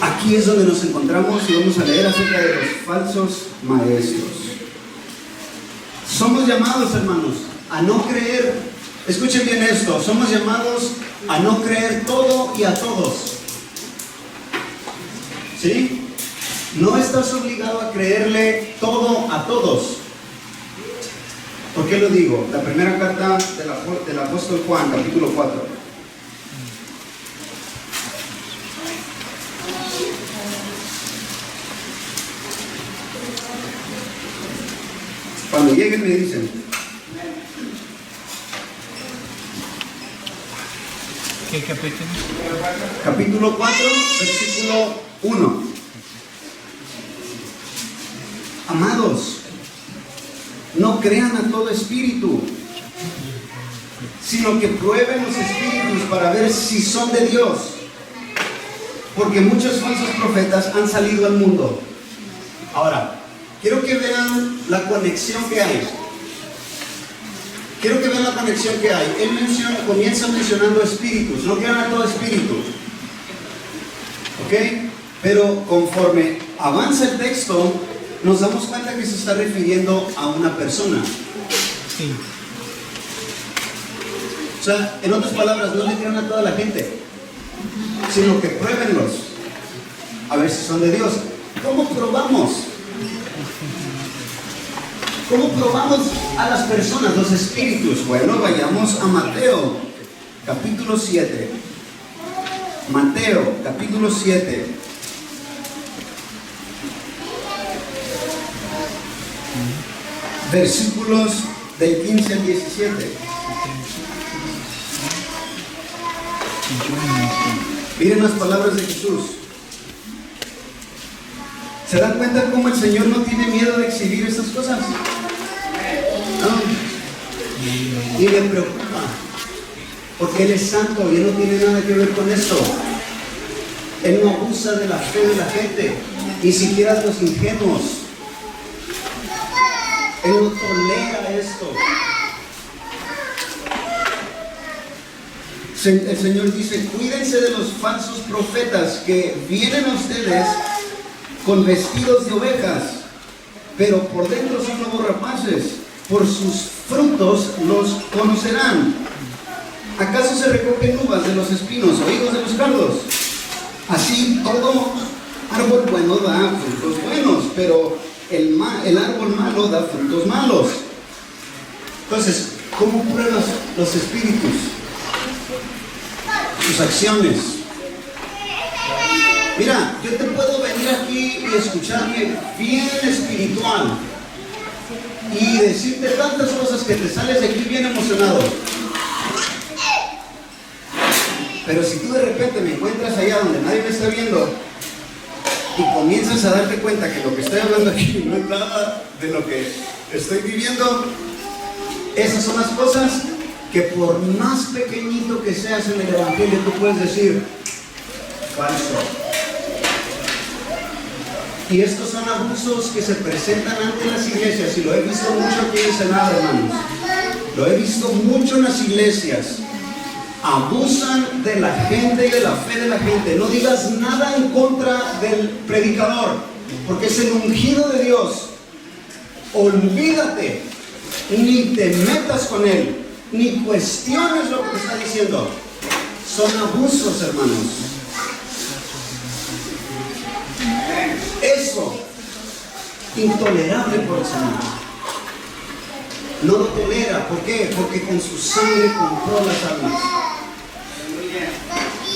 Aquí es donde nos encontramos y vamos a leer acerca de los falsos maestros. Somos llamados, hermanos, a no creer, escuchen bien esto, somos llamados a no creer todo y a todos. ¿Sí? No estás obligado a creerle todo a todos. ¿Por qué lo digo? La primera carta del apóstol Juan, capítulo 4. Cuando lleguen me dicen. ¿Qué capítulo? Capítulo 4, versículo 1. Amados, no crean a todo espíritu, sino que prueben los espíritus para ver si son de Dios, porque muchos falsos profetas han salido al mundo. Ahora, quiero que vean la conexión que hay. Él comienza mencionando espíritus. No crean a todo espíritu. ¿Ok? Pero conforme avanza el texto, nos damos cuenta que se está refiriendo a una persona. Sí. O sea, en otras palabras, no le crean a toda la gente, sino que pruébenlos a ver si son de Dios. ¿Cómo probamos? ¿Cómo probamos a las personas, los espíritus? Bueno, vayamos a Mateo, capítulo 7. Mateo, capítulo 7. Versículos del 15 al 17. Miren las palabras de Jesús. ¿Se dan cuenta cómo el Señor no tiene miedo de exhibir estas cosas? No. Y le preocupa, porque Él es santo y Él no tiene nada que ver con esto. Él no abusa de la fe de la gente, ni siquiera de los ingenuos. Él no tolera esto. El Señor dice, cuídense de los falsos profetas que vienen a ustedes con vestidos de ovejas, pero por dentro son lobos rapaces. Por sus frutos los conocerán. ¿Acaso se recogen uvas de los espinos o higos de los cardos? Así todo árbol bueno da frutos buenos, pero el árbol malo da frutos malos. Entonces, ¿cómo pruebas los espíritus? Sus acciones. Mira, yo te puedo venir aquí y escucharme bien espiritual y decirte tantas cosas que te sales de aquí bien emocionado. Pero si tú de repente me encuentras allá donde nadie me está viendo y comienzas a darte cuenta que lo que estoy hablando aquí no es nada de lo que estoy viviendo, esas son las cosas que por más pequeñito que seas en el Evangelio, tú puedes decir, falso. Y estos son abusos que se presentan ante las iglesias, y lo he visto mucho aquí en Ensenada, hermanos. Lo he visto mucho en las iglesias. Abusan de la gente y de la fe de la gente. No digas nada en contra del predicador, porque es el ungido de Dios. Olvídate, ni te metas con él. ni cuestiones lo que te está diciendo. Son abusos, hermanos. Eso, intolerable por el Señor. No lo tolera. ¿Por qué? Porque con su sangre compró las almas.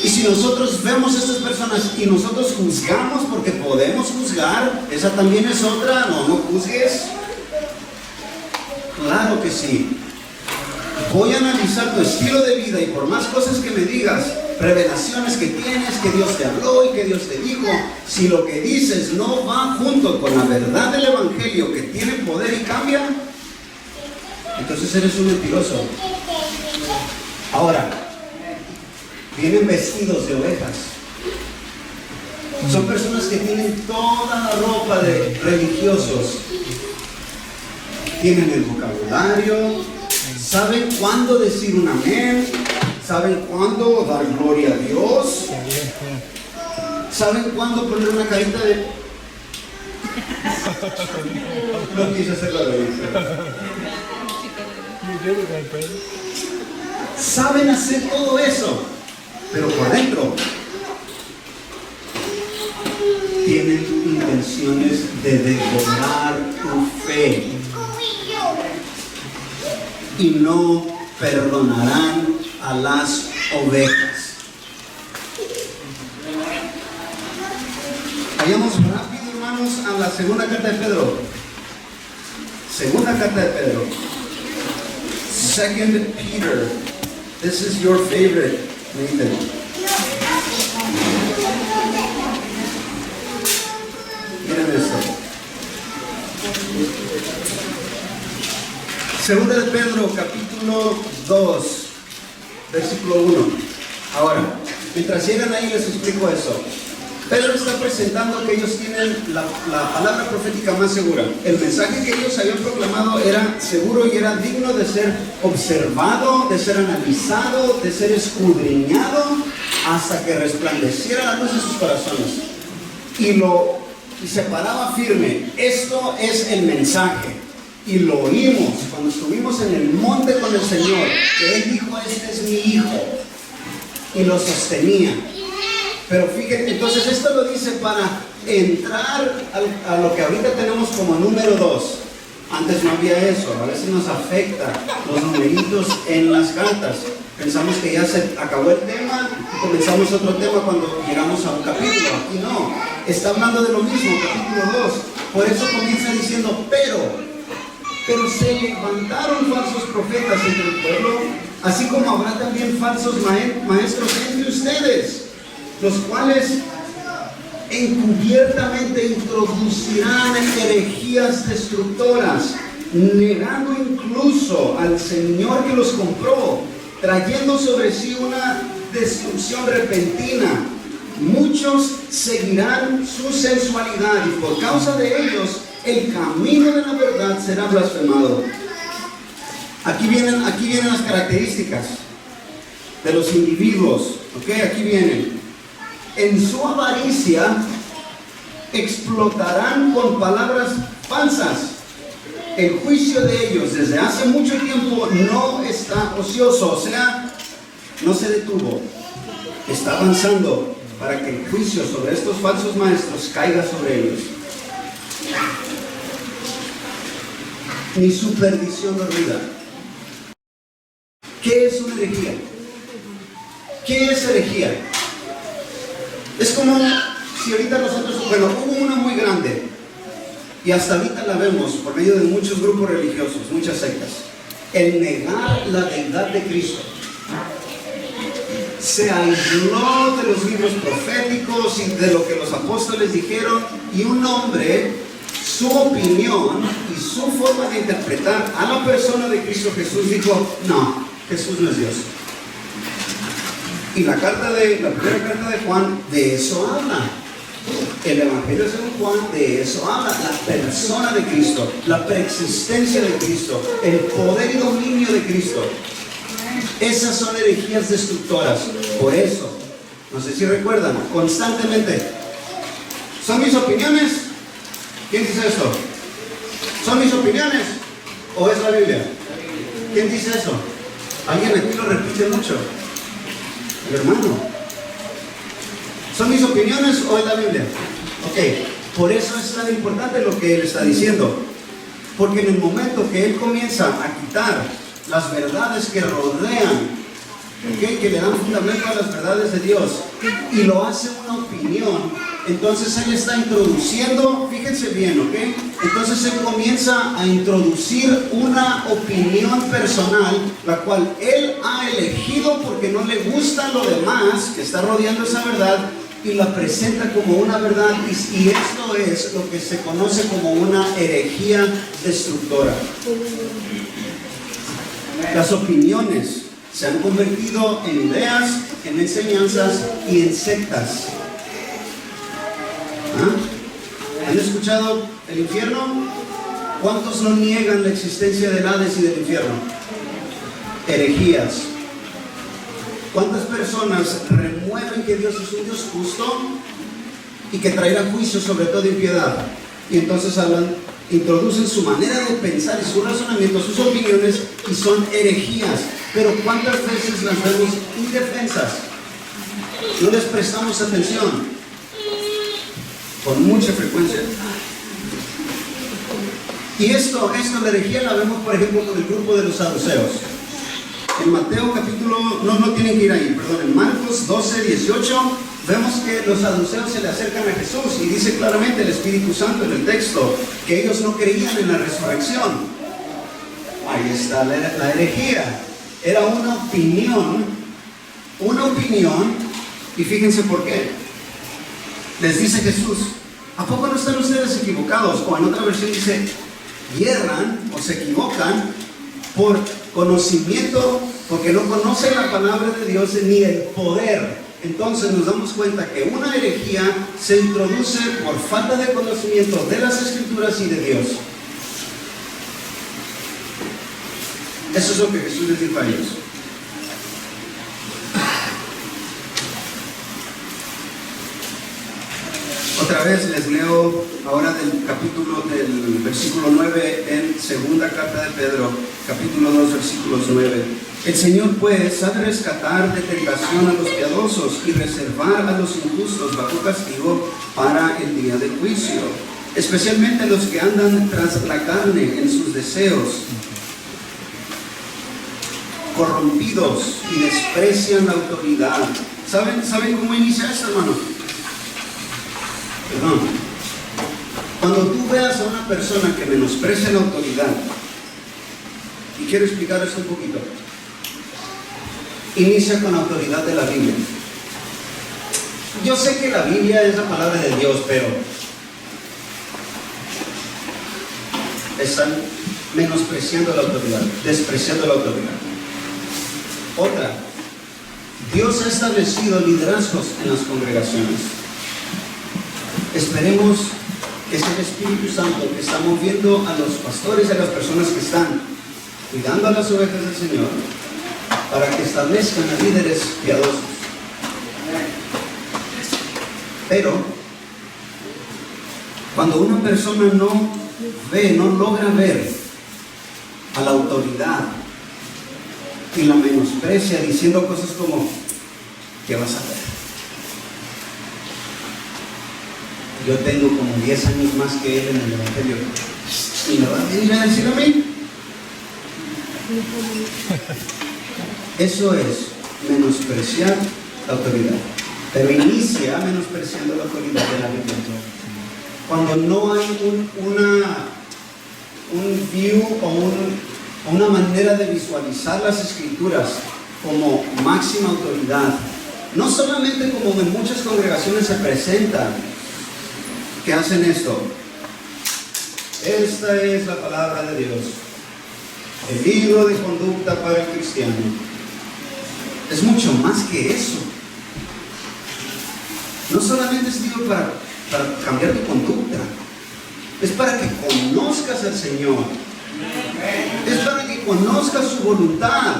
Y si nosotros vemos a estas personas y nosotros juzgamos, porque podemos juzgar, esa también es otra. No juzgues. Claro que sí. Voy a analizar tu estilo de vida y por más cosas que me digas, revelaciones que tienes, que Dios te habló y que Dios te dijo, si lo que dices no va junto con la verdad del Evangelio que tiene poder y cambia, entonces eres un mentiroso. Ahora, vienen vestidos de ovejas. Son personas que tienen toda la ropa de religiosos. Tienen el vocabulario, saben cuándo decir un amén, saben cuándo dar gloria a Dios, saben cuándo poner una carita de... No quise hacer la revista. Saben hacer todo eso, pero por dentro tienen intenciones de devorar tu fe y no perdonarán a las ovejas. Vayamos rápido, hermanos, a la segunda carta de Pedro. Segunda carta de Pedro. 2 Peter. This is your favorite, Nathan. Miren esto. Segunda de Pedro, capítulo 2, versículo 1. Ahora, mientras llegan ahí les explico eso. Pedro está presentando que ellos tienen la palabra profética más segura. El mensaje que ellos habían proclamado era seguro y era digno de ser observado, de ser analizado, de ser escudriñado hasta que resplandeciera la luz de sus corazones. Y se paraba firme. Esto es el mensaje. Y lo oímos cuando estuvimos en el monte con el Señor, que Él dijo, este es mi hijo. Y lo sostenía. Pero fíjense, entonces esto lo dice para entrar a lo que ahorita tenemos como número 2. Antes no había eso, a veces nos afecta los numeritos en las cartas. Pensamos que ya se acabó el tema y comenzamos otro tema cuando llegamos a un capítulo. Aquí no, está hablando de lo mismo, capítulo 2. Por eso comienza diciendo, pero se levantaron falsos profetas entre el pueblo, así como habrá también falsos maestros entre ustedes, los cuales encubiertamente introducirán herejías destructoras, negando incluso al Señor que los compró, trayendo sobre sí una destrucción repentina. Muchos seguirán su sensualidad y por causa de ellos el camino de la verdad será blasfemado. Aquí vienen las características de los individuos. Aquí vienen. En su avaricia explotarán con palabras falsas. El juicio de ellos desde hace mucho tiempo no está ocioso, o sea, no se detuvo. Está avanzando para que el juicio sobre estos falsos maestros caiga sobre ellos. Ni su perdición horrida. ¿Qué es una herejía? ¿Qué es herejía? Es como si ahorita nosotros, hubo una muy grande y hasta ahorita la vemos por medio de muchos grupos religiosos, muchas sectas. El negar la deidad de Cristo. Se aisló de los libros proféticos y de lo que los apóstoles dijeron, y un hombre, su opinión y su forma de interpretar a la persona de Cristo Jesús dijo, no, Jesús no es Dios. Y la primera carta de Juan de eso habla. El Evangelio de San Juan de eso habla. La persona de Cristo, la preexistencia de Cristo, el poder y dominio de Cristo. Esas son herejías destructoras. Por eso, no sé si recuerdan, constantemente, ¿son mis opiniones? ¿Quién dice eso? ¿Son mis opiniones? ¿O es la Biblia? ¿Quién dice eso? Alguien aquí lo repite mucho. El hermano. ¿Son mis opiniones o es la Biblia? Ok, por eso es tan importante lo que él está diciendo. Porque en el momento que él comienza a quitar las verdades que rodean, ¿okay?, que le dan fundamento a las verdades de Dios, y lo hace una opinión, entonces él está introduciendo, fíjense bien, ¿ok? Entonces él comienza a introducir una opinión personal, la cual él ha elegido porque no le gusta lo demás que está rodeando esa verdad, y la presenta como una verdad, y esto es lo que se conoce como una herejía destructora. Las opiniones se han convertido en ideas, en enseñanzas y en sectas. ¿Ah? ¿Han escuchado el infierno? ¿Cuántos no niegan la existencia del Hades y del infierno? Herejías. ¿Cuántas personas remueven que Dios es un Dios justo y que traerá juicio sobre toda impiedad? Y entonces introducen su manera de pensar y su razonamiento, sus opiniones, y son herejías. Pero ¿cuántas veces las vemos indefensas? No les prestamos atención. Con mucha frecuencia. Y esto, la herejía la vemos, por ejemplo, con el grupo de los saduceos. En Mateo capítulo, no tienen que ir ahí, perdón, en Marcos 12, 18, vemos que los saduceos se le acercan a Jesús y dice claramente el Espíritu Santo en el texto que ellos no creían en la resurrección. Ahí está la herejía. Era una opinión, y fíjense por qué. Les dice Jesús, ¿a poco no están ustedes equivocados? O en otra versión dice, hierran o se equivocan por conocimiento, porque no conocen la palabra de Dios ni el poder. Entonces nos damos cuenta que una herejía se introduce por falta de conocimiento de las Escrituras y de Dios. Eso es lo que Jesús les dijo a ellos. Otra vez les leo ahora del versículo 9 en segunda carta de Pedro, capítulo 2, versículos 9. El Señor pues ha de rescatar de tentación a los piadosos y reservar a los injustos bajo castigo para el día del juicio, especialmente los que andan tras la carne en sus deseos, corrompidos y desprecian la autoridad. ¿Saben cómo inicia esto, hermano? Perdón. Cuando tú veas a una persona que menosprecia la autoridad, y quiero explicar esto un poquito, inicia con la autoridad de la Biblia. Yo sé que la Biblia es la palabra de Dios, pero están menospreciando la autoridad, despreciando la autoridad. Otra, Dios ha establecido liderazgos en las congregaciones. Esperemos que sea el Espíritu Santo que está moviendo a los pastores y a las personas que están cuidando a las ovejas del Señor para que establezcan a líderes piadosos. Pero cuando una persona no logra ver a la autoridad y la menosprecia diciendo cosas como, ¿qué vas a ver? Yo tengo como 10 años más que él en el Evangelio. ¿Y me va a venir a decir a mí? Eso es menospreciar la autoridad. Pero inicia menospreciando la autoridad de la Biblia. Cuando no hay un view o una manera de visualizar las Escrituras como máxima autoridad, no solamente como en muchas congregaciones se presentan, que hacen esto. Esta es la palabra de Dios, el libro de conducta para el cristiano. Es mucho más que eso. No solamente es libro para cambiar tu conducta, es para que conozcas al Señor, es para que conozcas su voluntad,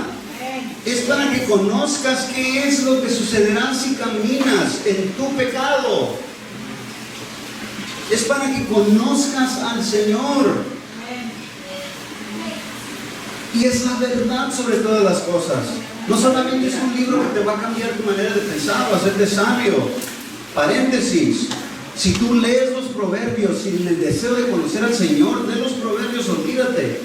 es para que conozcas qué es lo que sucederá si caminas en tu pecado. Es para que conozcas al Señor. Y es la verdad sobre todas las cosas. No solamente es un libro que te va a cambiar tu manera de pensar o hacerte sabio. Paréntesis. Si tú lees los proverbios sin el deseo de conocer al Señor, lee los proverbios, olvídate.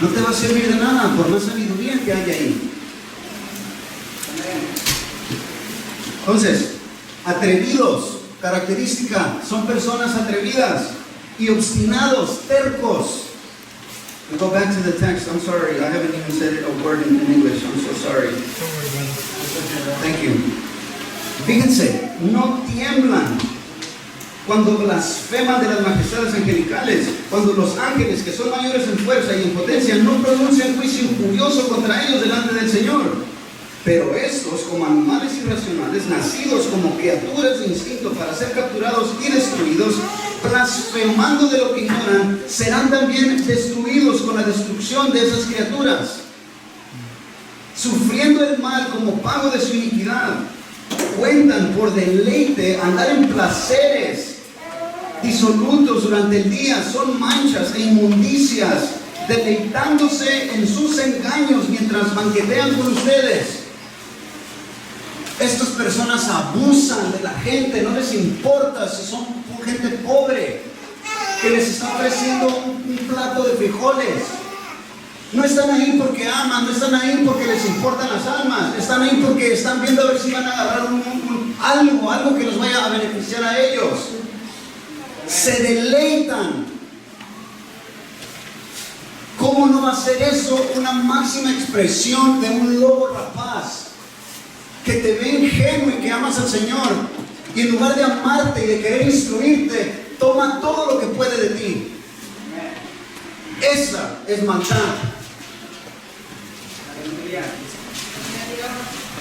No te va a servir de nada por más sabiduría que haya ahí. Entonces, atrevidos, característica, son personas atrevidas y obstinados, tercos. We go back to the text. I'm sorry, I haven't even said a word in English. I'm so sorry. Thank you. Fíjense, no tiemblan cuando blasfeman de las majestades angelicales, cuando los ángeles, que son mayores en fuerza y en potencia, no pronuncian juicio injurioso contra ellos delante del Señor. Pero estos, como animales irracionales, nacidos como criaturas de instinto para ser capturados y destruidos, blasfemando de lo que ignoran, serán también destruidos con la destrucción de esas criaturas, sufriendo el mal como pago de su iniquidad. Cuentan por deleite andar en placeres disolutos durante el día, son manchas e inmundicias, deleitándose en sus engaños mientras banquetean con ustedes. Estas personas abusan de la gente, no les importa si son gente pobre que les está ofreciendo un plato de frijoles. No están ahí porque aman, no están ahí porque les importan las almas, están ahí porque están viendo a ver si van a agarrar algo que los vaya a beneficiar a ellos. Se deleitan. ¿Cómo no va a ser eso una máxima expresión de un lobo rapaz? Que te ve ingenuo y que amas al Señor, y en lugar de amarte y de querer instruirte, toma todo lo que puede de ti. Esa es maldad.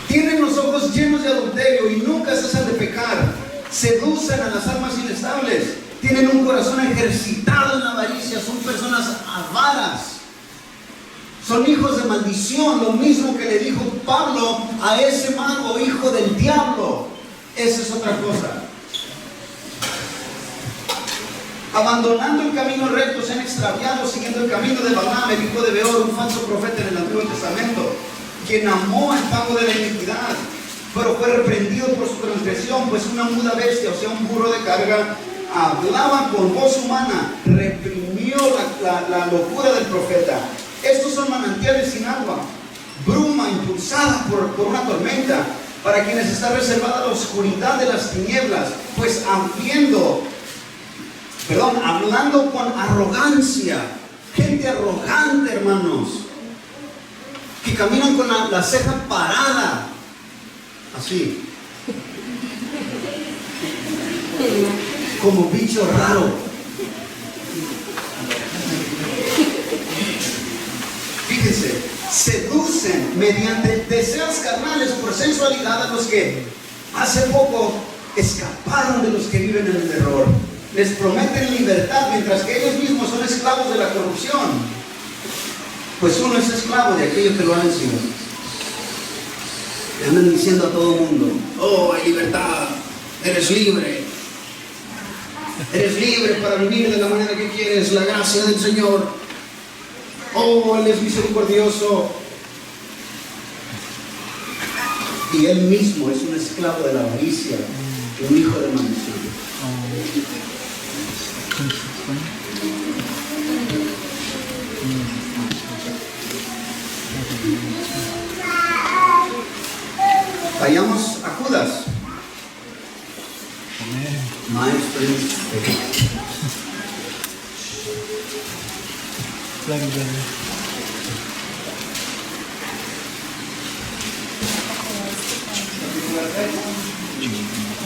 Tienen los ojos llenos de adulterio y nunca cesan de pecar. Seducen a las almas inestables. Tienen un corazón ejercitado en la avaricia. Son personas avaras. Son hijos de maldición, lo mismo que le dijo Pablo a ese mago, hijo del diablo. Esa es otra cosa. Abandonando el camino recto, se han extraviado siguiendo el camino de Balaam, el hijo de Beor, un falso profeta en el Antiguo Testamento, quien amó el pago de la iniquidad, pero fue reprendido por su transgresión, pues una muda bestia, o sea, un burro de carga, hablaba con voz humana, reprimió la locura del profeta. Estos son manantiales sin agua, bruma impulsada por una tormenta, para quienes está reservada la oscuridad de las tinieblas, pues hablando con arrogancia, gente arrogante, hermanos, que caminan con la ceja parada, así, como bicho raro. Fíjense, seducen mediante deseos carnales por sensualidad a los que hace poco escaparon de los que viven en el error. Les prometen libertad mientras que ellos mismos son esclavos de la corrupción. Pues uno es esclavo de aquello que lo han vencido. Le andan diciendo a todo el mundo: oh, hay libertad, eres libre. Eres libre para vivir de la manera que quieres, la gracia del Señor. Oh, Él es misericordioso. Y Él mismo es un esclavo de la avaricia, un hijo de maldición. Vayamos a Judas.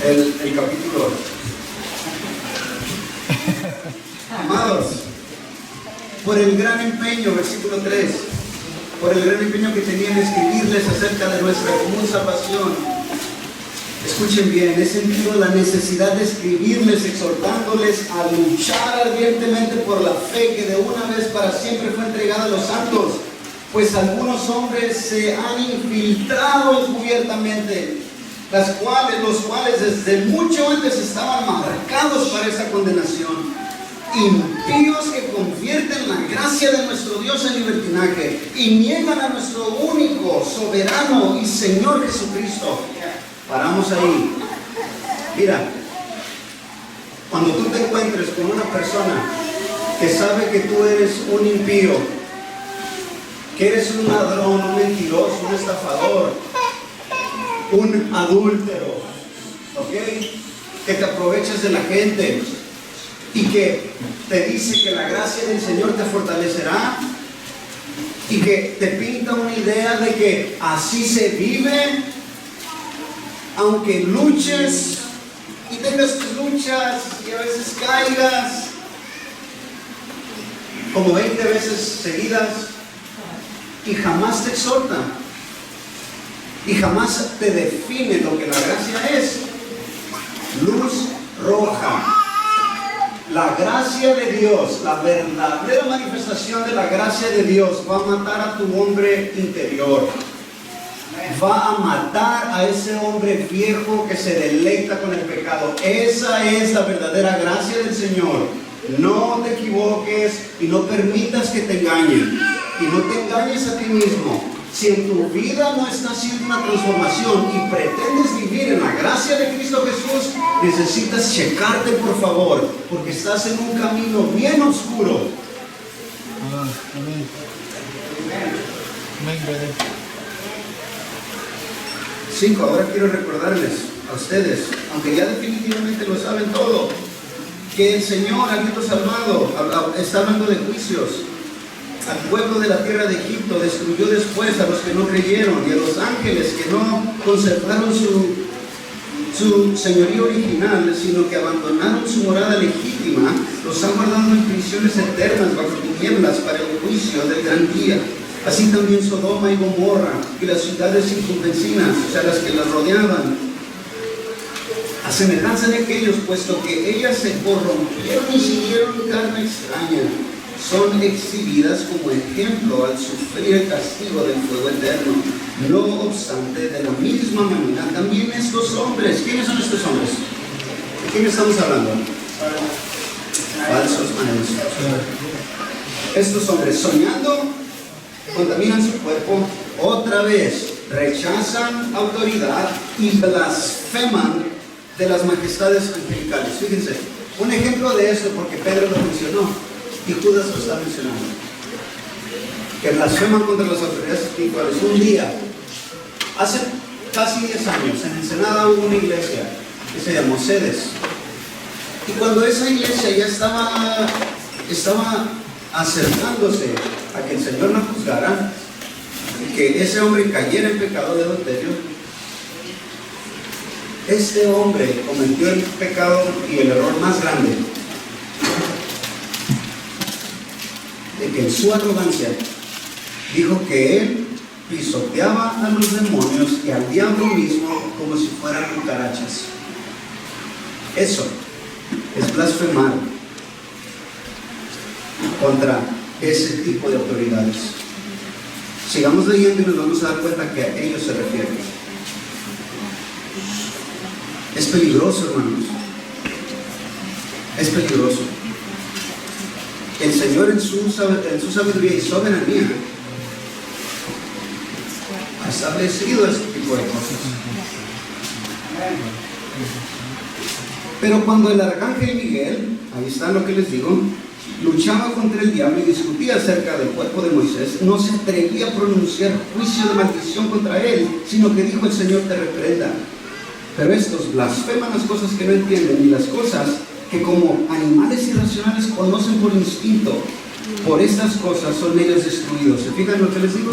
El capítulo. Amados, por el gran empeño, versículo 3, por el gran empeño que tenían en escribirles acerca de nuestra común salvación. Escuchen bien, he sentido la necesidad de escribirles, exhortándoles a luchar ardientemente por la fe que de una vez para siempre fue entregada a los santos, pues algunos hombres se han infiltrado encubiertamente, los cuales desde mucho antes estaban marcados para esa condenación. impíos que convierten la gracia de nuestro Dios en libertinaje y niegan a nuestro único, soberano y Señor Jesucristo. Paramos ahí. Mira, cuando tú te encuentres con una persona que sabe que tú eres un impío, que eres un ladrón, un mentiroso, un estafador, un adúltero, ¿ok? Que te aprovechas de la gente y que te dice que la gracia del Señor te fortalecerá y que te pinta una idea de que así se vive, aunque luches y tengas tus luchas y a veces caigas como 20 veces seguidas y jamás te exhorta y jamás te define lo que la gracia es. Luz roja. La gracia de Dios, la verdadera manifestación de la gracia de Dios va a matar a tu hombre interior. Va a matar a ese hombre viejo que se deleita con el pecado. Esa es la verdadera gracia del Señor. No te equivoques y no permitas que te engañen. Y no te engañes a ti mismo. Si en tu vida no está haciendo una transformación y pretendes vivir en la gracia de Cristo Jesús, necesitas checarte, por favor, porque estás en un camino bien oscuro. Amén. Amén, brother. 5. Ahora quiero recordarles a ustedes, aunque ya definitivamente lo saben todo, que el Señor, habiendo salvado, está hablando de juicios al pueblo de la tierra de Egipto, destruyó después a los que no creyeron y a los ángeles que no conservaron su señorío original, sino que abandonaron su morada legítima, los ha guardado en prisiones eternas bajo tinieblas para el juicio del gran día. Así también Sodoma y Gomorra y las ciudades circunvecinas, o sea, las que las rodeaban, a semejanza de aquellos, puesto que ellas se corrompieron y siguieron carne extraña, son exhibidas como ejemplo al sufrir el castigo del fuego eterno. No obstante, de la misma manera, también estos hombres, ¿quiénes son estos hombres? ¿De quién estamos hablando? Falsos maestros. Estos hombres, soñando, contaminan su cuerpo, otra vez rechazan autoridad y blasfeman de las majestades angelicales. Fíjense, un ejemplo de esto, porque Pedro lo mencionó y Judas lo está mencionando, que blasfeman contra las autoridades espirituales. Un día, hace casi 10 años, en Ensenada hubo una iglesia que se llamó Cedes, y cuando esa iglesia ya estaba acercándose a que el Señor la juzgara, que ese hombre cayera en pecado de adulterio, este hombre cometió el pecado y el error más grande, de que en su arrogancia dijo que él pisoteaba a los demonios y al diablo mismo como si fueran cucarachas. Eso es blasfemar contra ese tipo de autoridades. Sigamos leyendo y nos vamos a dar cuenta que a ellos se refiere. Es peligroso, hermanos. Es peligroso. El Señor en su sabiduría y soberanía ha establecido este tipo de cosas. Pero cuando el arcángel Miguel, ahí está lo que les digo, luchaba contra el diablo y discutía acerca del cuerpo de Moisés, no se atrevía a pronunciar juicio de maldición contra él, sino que dijo: el Señor te reprenda. Pero estos blasfeman las cosas que no entienden y las cosas que como animales irracionales conocen por instinto. Por estas cosas son ellos destruidos. ¿Se fijan lo que les digo?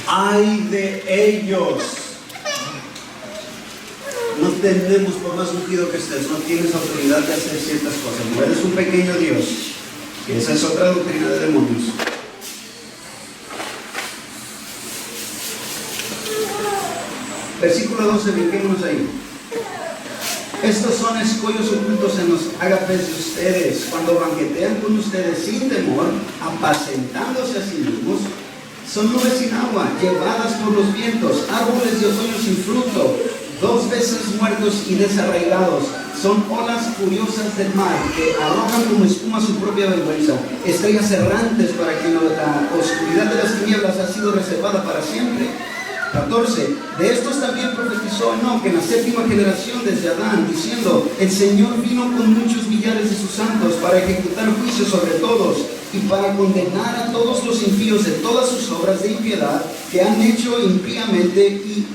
¡Ay de ellos! No tenemos, por más ungido que estés, no tienes autoridad de hacer ciertas cosas. No eres un pequeño Dios. Y esa es otra doctrina de demonios. Versículo 12, brinquémonos ahí. Estos son escollos ocultos en los ágapes de ustedes, cuando banquetean con ustedes sin temor, apacentándose a sí mismos. Son nubes sin agua, llevadas por los vientos, árboles de otoño sin fruto, 2 veces muertos y desarraigados. Son olas furiosas del mar que arrojan como espuma su propia vergüenza. Estrellas errantes para que la oscuridad de las tinieblas ha sido reservada para siempre. 14. De estos también profetizó Enoc en la 7ª generación desde Adán, diciendo: el Señor vino con muchos millares de sus santos para ejecutar juicio sobre todos y para condenar a todos los impíos de todas sus obras de impiedad que han hecho impíamente y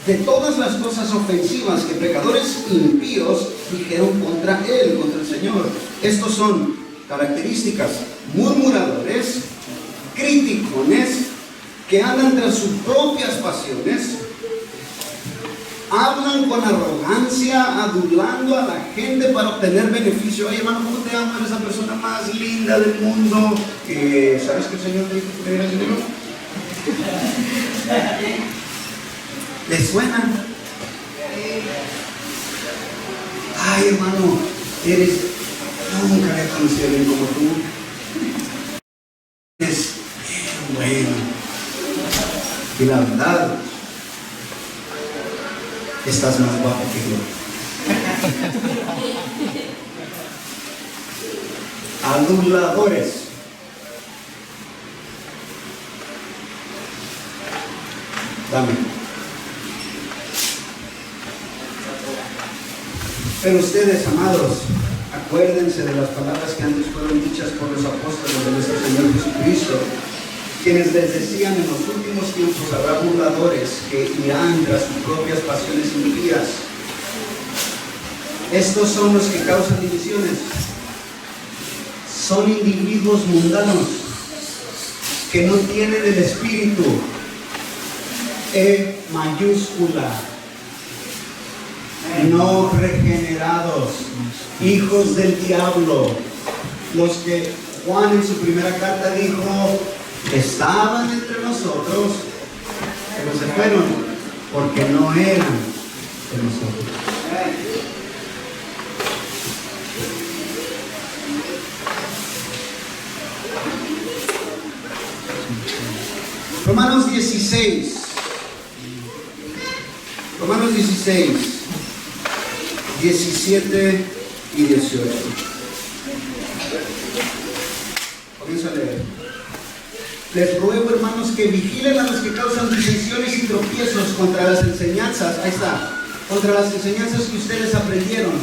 de todas las cosas ofensivas que pecadores impíos dijeron contra él, contra el Señor. Estos son características: murmuradores, criticones, que andan tras sus propias pasiones, hablan con arrogancia, adulando a la gente para obtener beneficio. Ay, hermano, ¿cómo te llamas? Eres la persona más linda del mundo. ¿Sabes que el Señor te dijo que le dieras dinero? ¿Les suena? Ay, hermano, nunca he conocido a alguien como tú. Es bueno. Y la verdad, estás más guapo que yo. Aduladores. Dame. Pero ustedes, amados, acuérdense de las palabras que antes fueron dichas por los apóstoles de nuestro Señor Jesucristo, quienes les decían: en los últimos tiempos habrá burladores que irán tras sus propias pasiones impías. Estos son los que causan divisiones. Son individuos mundanos que no tienen el espíritu E mayúscula, no regenerados, hijos del diablo, los que Juan en su primera carta dijo: estaban entre nosotros, pero se fueron porque no eran de nosotros. Romanos 16, 17 y 18. Comienzo a leer. Les ruego, hermanos, que vigilen a los que causan disensiones y tropiezos contra las enseñanzas, ahí está, contra las enseñanzas que ustedes aprendieron,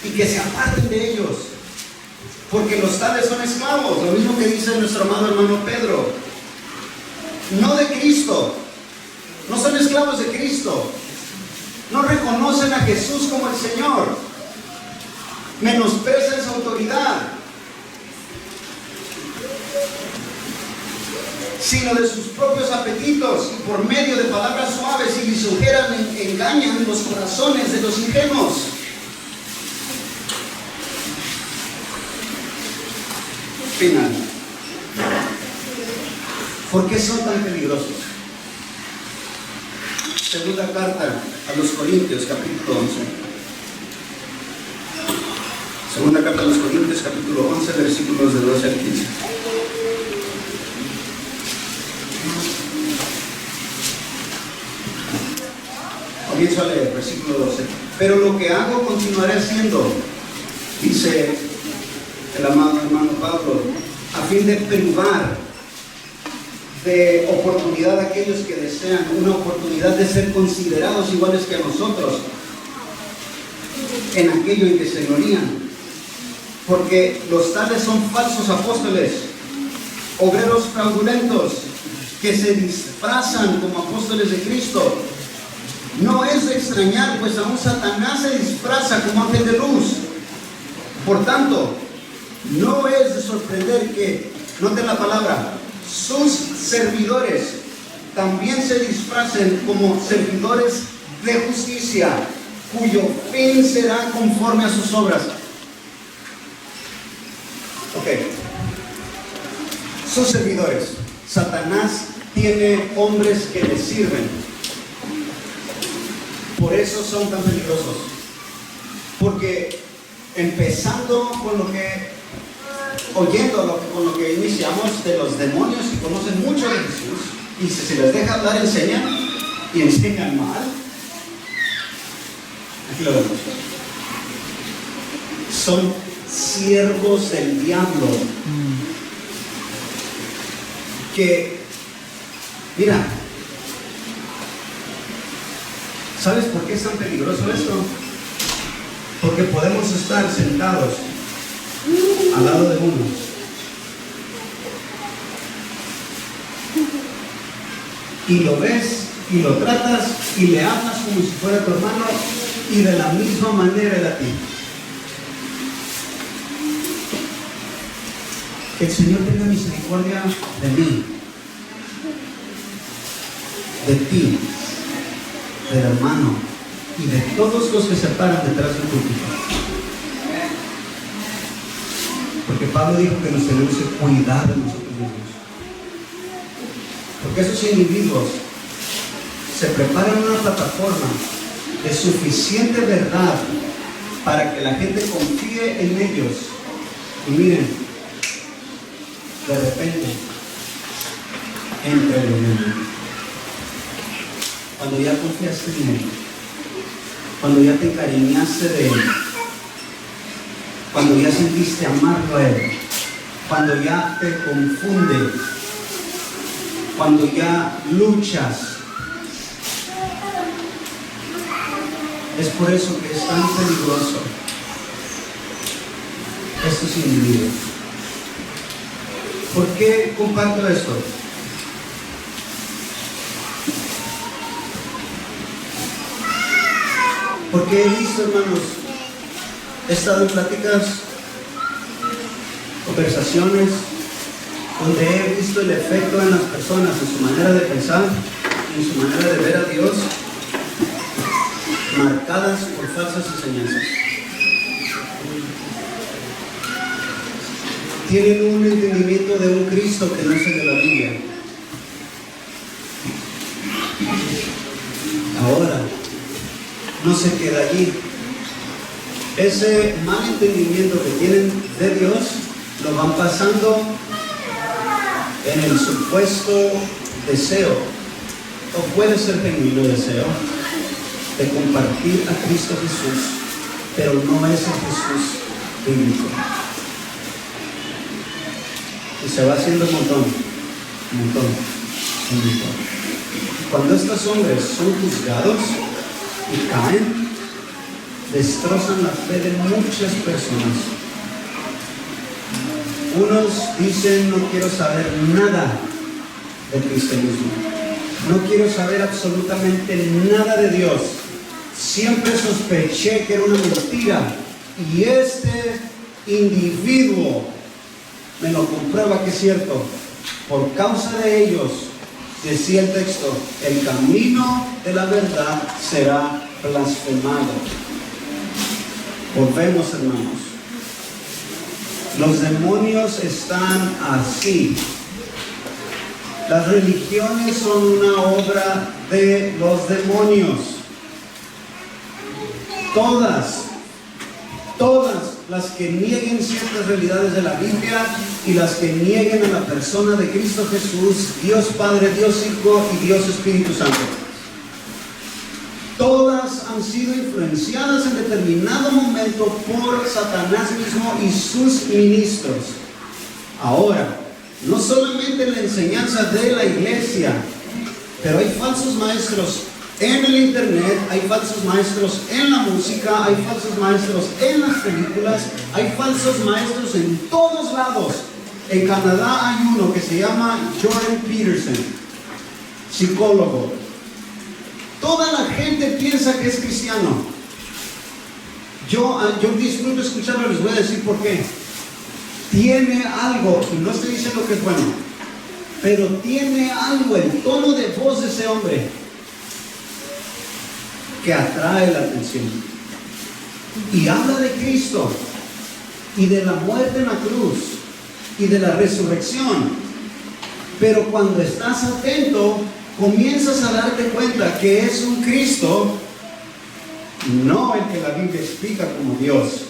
y que se aparten de ellos, porque los tales son esclavos, lo mismo que dice nuestro amado hermano Pedro, no de Cristo, no son esclavos de Cristo, no reconocen a Jesús como el Señor, menosprecian su autoridad, sino de sus propios apetitos, y por medio de palabras suaves y lisonjeras engañan los corazones de los ingenuos. Final. ¿Por qué son tan peligrosos? Segunda carta a los Corintios, capítulo 11. Segunda carta a los Corintios, capítulo 11, versículos de 12 al 15. Comienzo a leer, versículo 12. Pero lo que hago continuaré haciendo, dice el amado hermano Pablo, a fin de privar de oportunidad a aquellos que desean una oportunidad de ser considerados iguales que a nosotros en aquello en que se glorían, porque los tales son falsos apóstoles, obreros fraudulentos que se disfrazan como apóstoles de Cristo. No es de extrañar, pues aún Satanás se disfraza como ángel de luz. Por tanto, no es de sorprender que, noten la palabra, sus servidores también se disfracen como servidores de justicia, cuyo fin será conforme a sus obras. Ok. Sus servidores. Satanás tiene hombres que le sirven. Por eso son tan peligrosos. Porque empezando con lo que, con lo que iniciamos de los demonios que conocen mucho de Jesús, y si se les deja hablar, enseñan, y enseñan mal. Aquí lo vemos. Son siervos del diablo. Que, mira, ¿sabes por qué es tan peligroso esto? Porque podemos estar sentados al lado de uno y lo ves y lo tratas y le hablas como si fuera tu hermano y de la misma manera él a ti. Que el Señor tenga misericordia de mí, de ti, del hermano y de todos los que se paran detrás del púlpito. Porque Pablo dijo que nos tenemos que cuidar de nosotros mismos. Porque esos individuos se preparan una plataforma de suficiente verdad para que la gente confíe en ellos. Y miren, de repente entra el enemigo. Cuando ya confiaste en él, cuando ya te encariñaste de él, cuando ya sentiste amarlo a él, cuando ya te confunde, cuando ya luchas. Es por eso que es tan peligroso estos individuos. ¿Por qué comparto esto? Porque he visto, hermanos, he estado en pláticas, conversaciones, donde he visto el efecto en las personas, en su manera de pensar, en su manera de ver a Dios, marcadas por falsas enseñanzas. Tienen un entendimiento de un Cristo que no es el de la Biblia. Ahora, no se queda allí. Ese mal entendimiento que tienen de Dios lo van pasando en el supuesto deseo, o puede ser genuino deseo, de compartir a Cristo Jesús, pero no es el Jesús bíblico. Y se va haciendo un montón. Cuando estos hombres son juzgados y caen, destrozan la fe de muchas personas. Unos dicen: no quiero saber nada del cristianismo, no quiero saber absolutamente nada de Dios, siempre sospeché que era una mentira y este individuo me lo comprueba que es cierto. Por causa de ellos, decía el texto, el camino de la verdad será blasfemado. Volvemos, hermanos. Los demonios están así. Las religiones son una obra de los demonios. Todas las que nieguen ciertas realidades de la Biblia y las que nieguen a la persona de Cristo Jesús, Dios Padre, Dios Hijo y Dios Espíritu Santo. Todas han sido influenciadas en determinado momento por Satanás mismo y sus ministros. Ahora, no solamente en la enseñanza de la iglesia, pero hay falsos maestros en el internet, hay falsos maestros en la música, hay falsos maestros en las películas, hay falsos maestros en todos lados. En Canadá hay uno que se llama Jordan Peterson, psicólogo. Toda la gente piensa que es cristiano. Yo disfruto escucharlo, les voy a decir por qué. Tiene algo, y no estoy diciendo que es bueno, pero tiene algo, el tono de voz de ese hombre, que atrae la atención. Y habla de Cristo, y de la muerte en la cruz, y de la resurrección. Pero cuando estás atento, comienzas a darte cuenta que es un Cristo, no el que la Biblia explica como Dios,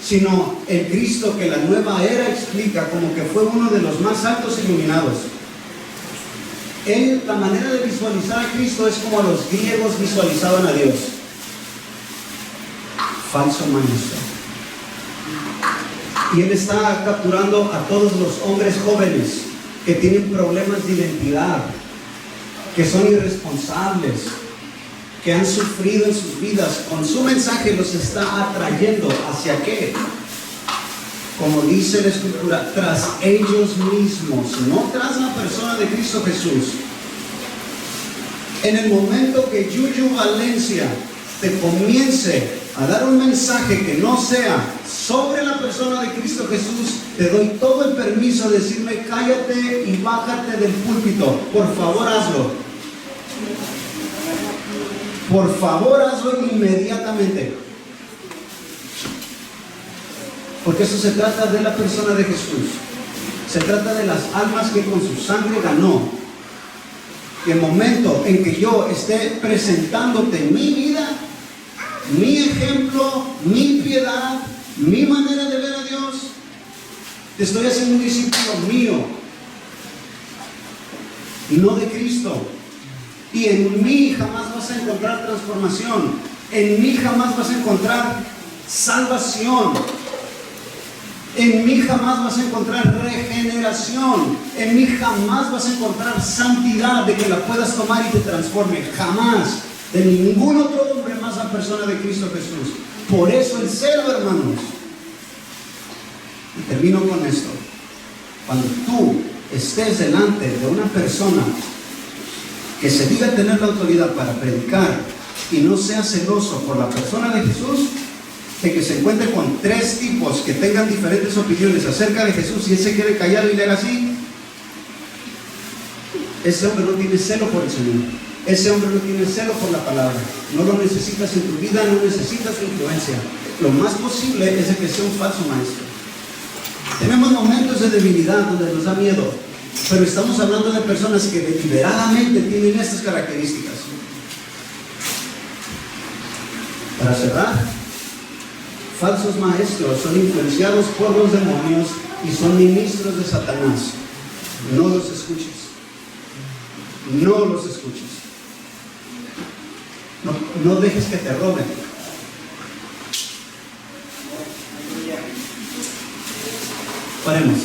sino el Cristo que la nueva era explica como que fue uno de los más altos iluminados. La manera de visualizar a Cristo es como los griegos visualizaban a Dios. falso maestro. Y él está capturando a todos los hombres jóvenes que tienen problemas de identidad, que son irresponsables, que han sufrido en sus vidas. Con su mensaje los está atrayendo hacia qué, como dice la Escritura, tras ellos mismos, no tras la persona de Cristo Jesús. En el momento que Yuyu Valencia te comience a dar un mensaje que no sea sobre la persona de Cristo Jesús, te doy todo el permiso de decirme cállate y bájate del púlpito. Por favor, hazlo. Por favor, hazlo inmediatamente. Porque eso se trata de la persona de Jesús. Se trata de las almas que con su sangre ganó. Y el momento en que yo esté presentándote mi vida, mi ejemplo, mi piedad, mi manera de ver a Dios, te estoy haciendo un discípulo mío, no de Cristo. Y en mí jamás vas a encontrar transformación. En mí jamás vas a encontrar salvación. En mí jamás vas a encontrar regeneración. En mí jamás vas a encontrar santidad de que la puedas tomar y te transforme. Jamás. De ningún otro hombre más la persona de Cristo Jesús. Por eso el celo, hermanos. Y termino con esto. Cuando tú estés delante de una persona que se diga tener la autoridad para predicar y no sea celoso por la persona de Jesús, de que se encuentre con tres tipos que tengan diferentes opiniones acerca de Jesús y él se quiere callar y leer así, ese hombre no tiene celo por el Señor. Ese hombre no tiene celo por la palabra. No lo necesitas en tu vida, no necesitas su influencia. Lo más posible es de que sea un falso maestro. Tenemos momentos de debilidad donde nos da miedo, pero estamos hablando de personas que deliberadamente tienen estas características. Para cerrar, falsos maestros son influenciados por los demonios y son ministros de Satanás. No los escuches. No los escuches. No dejes que te roben. Paremos.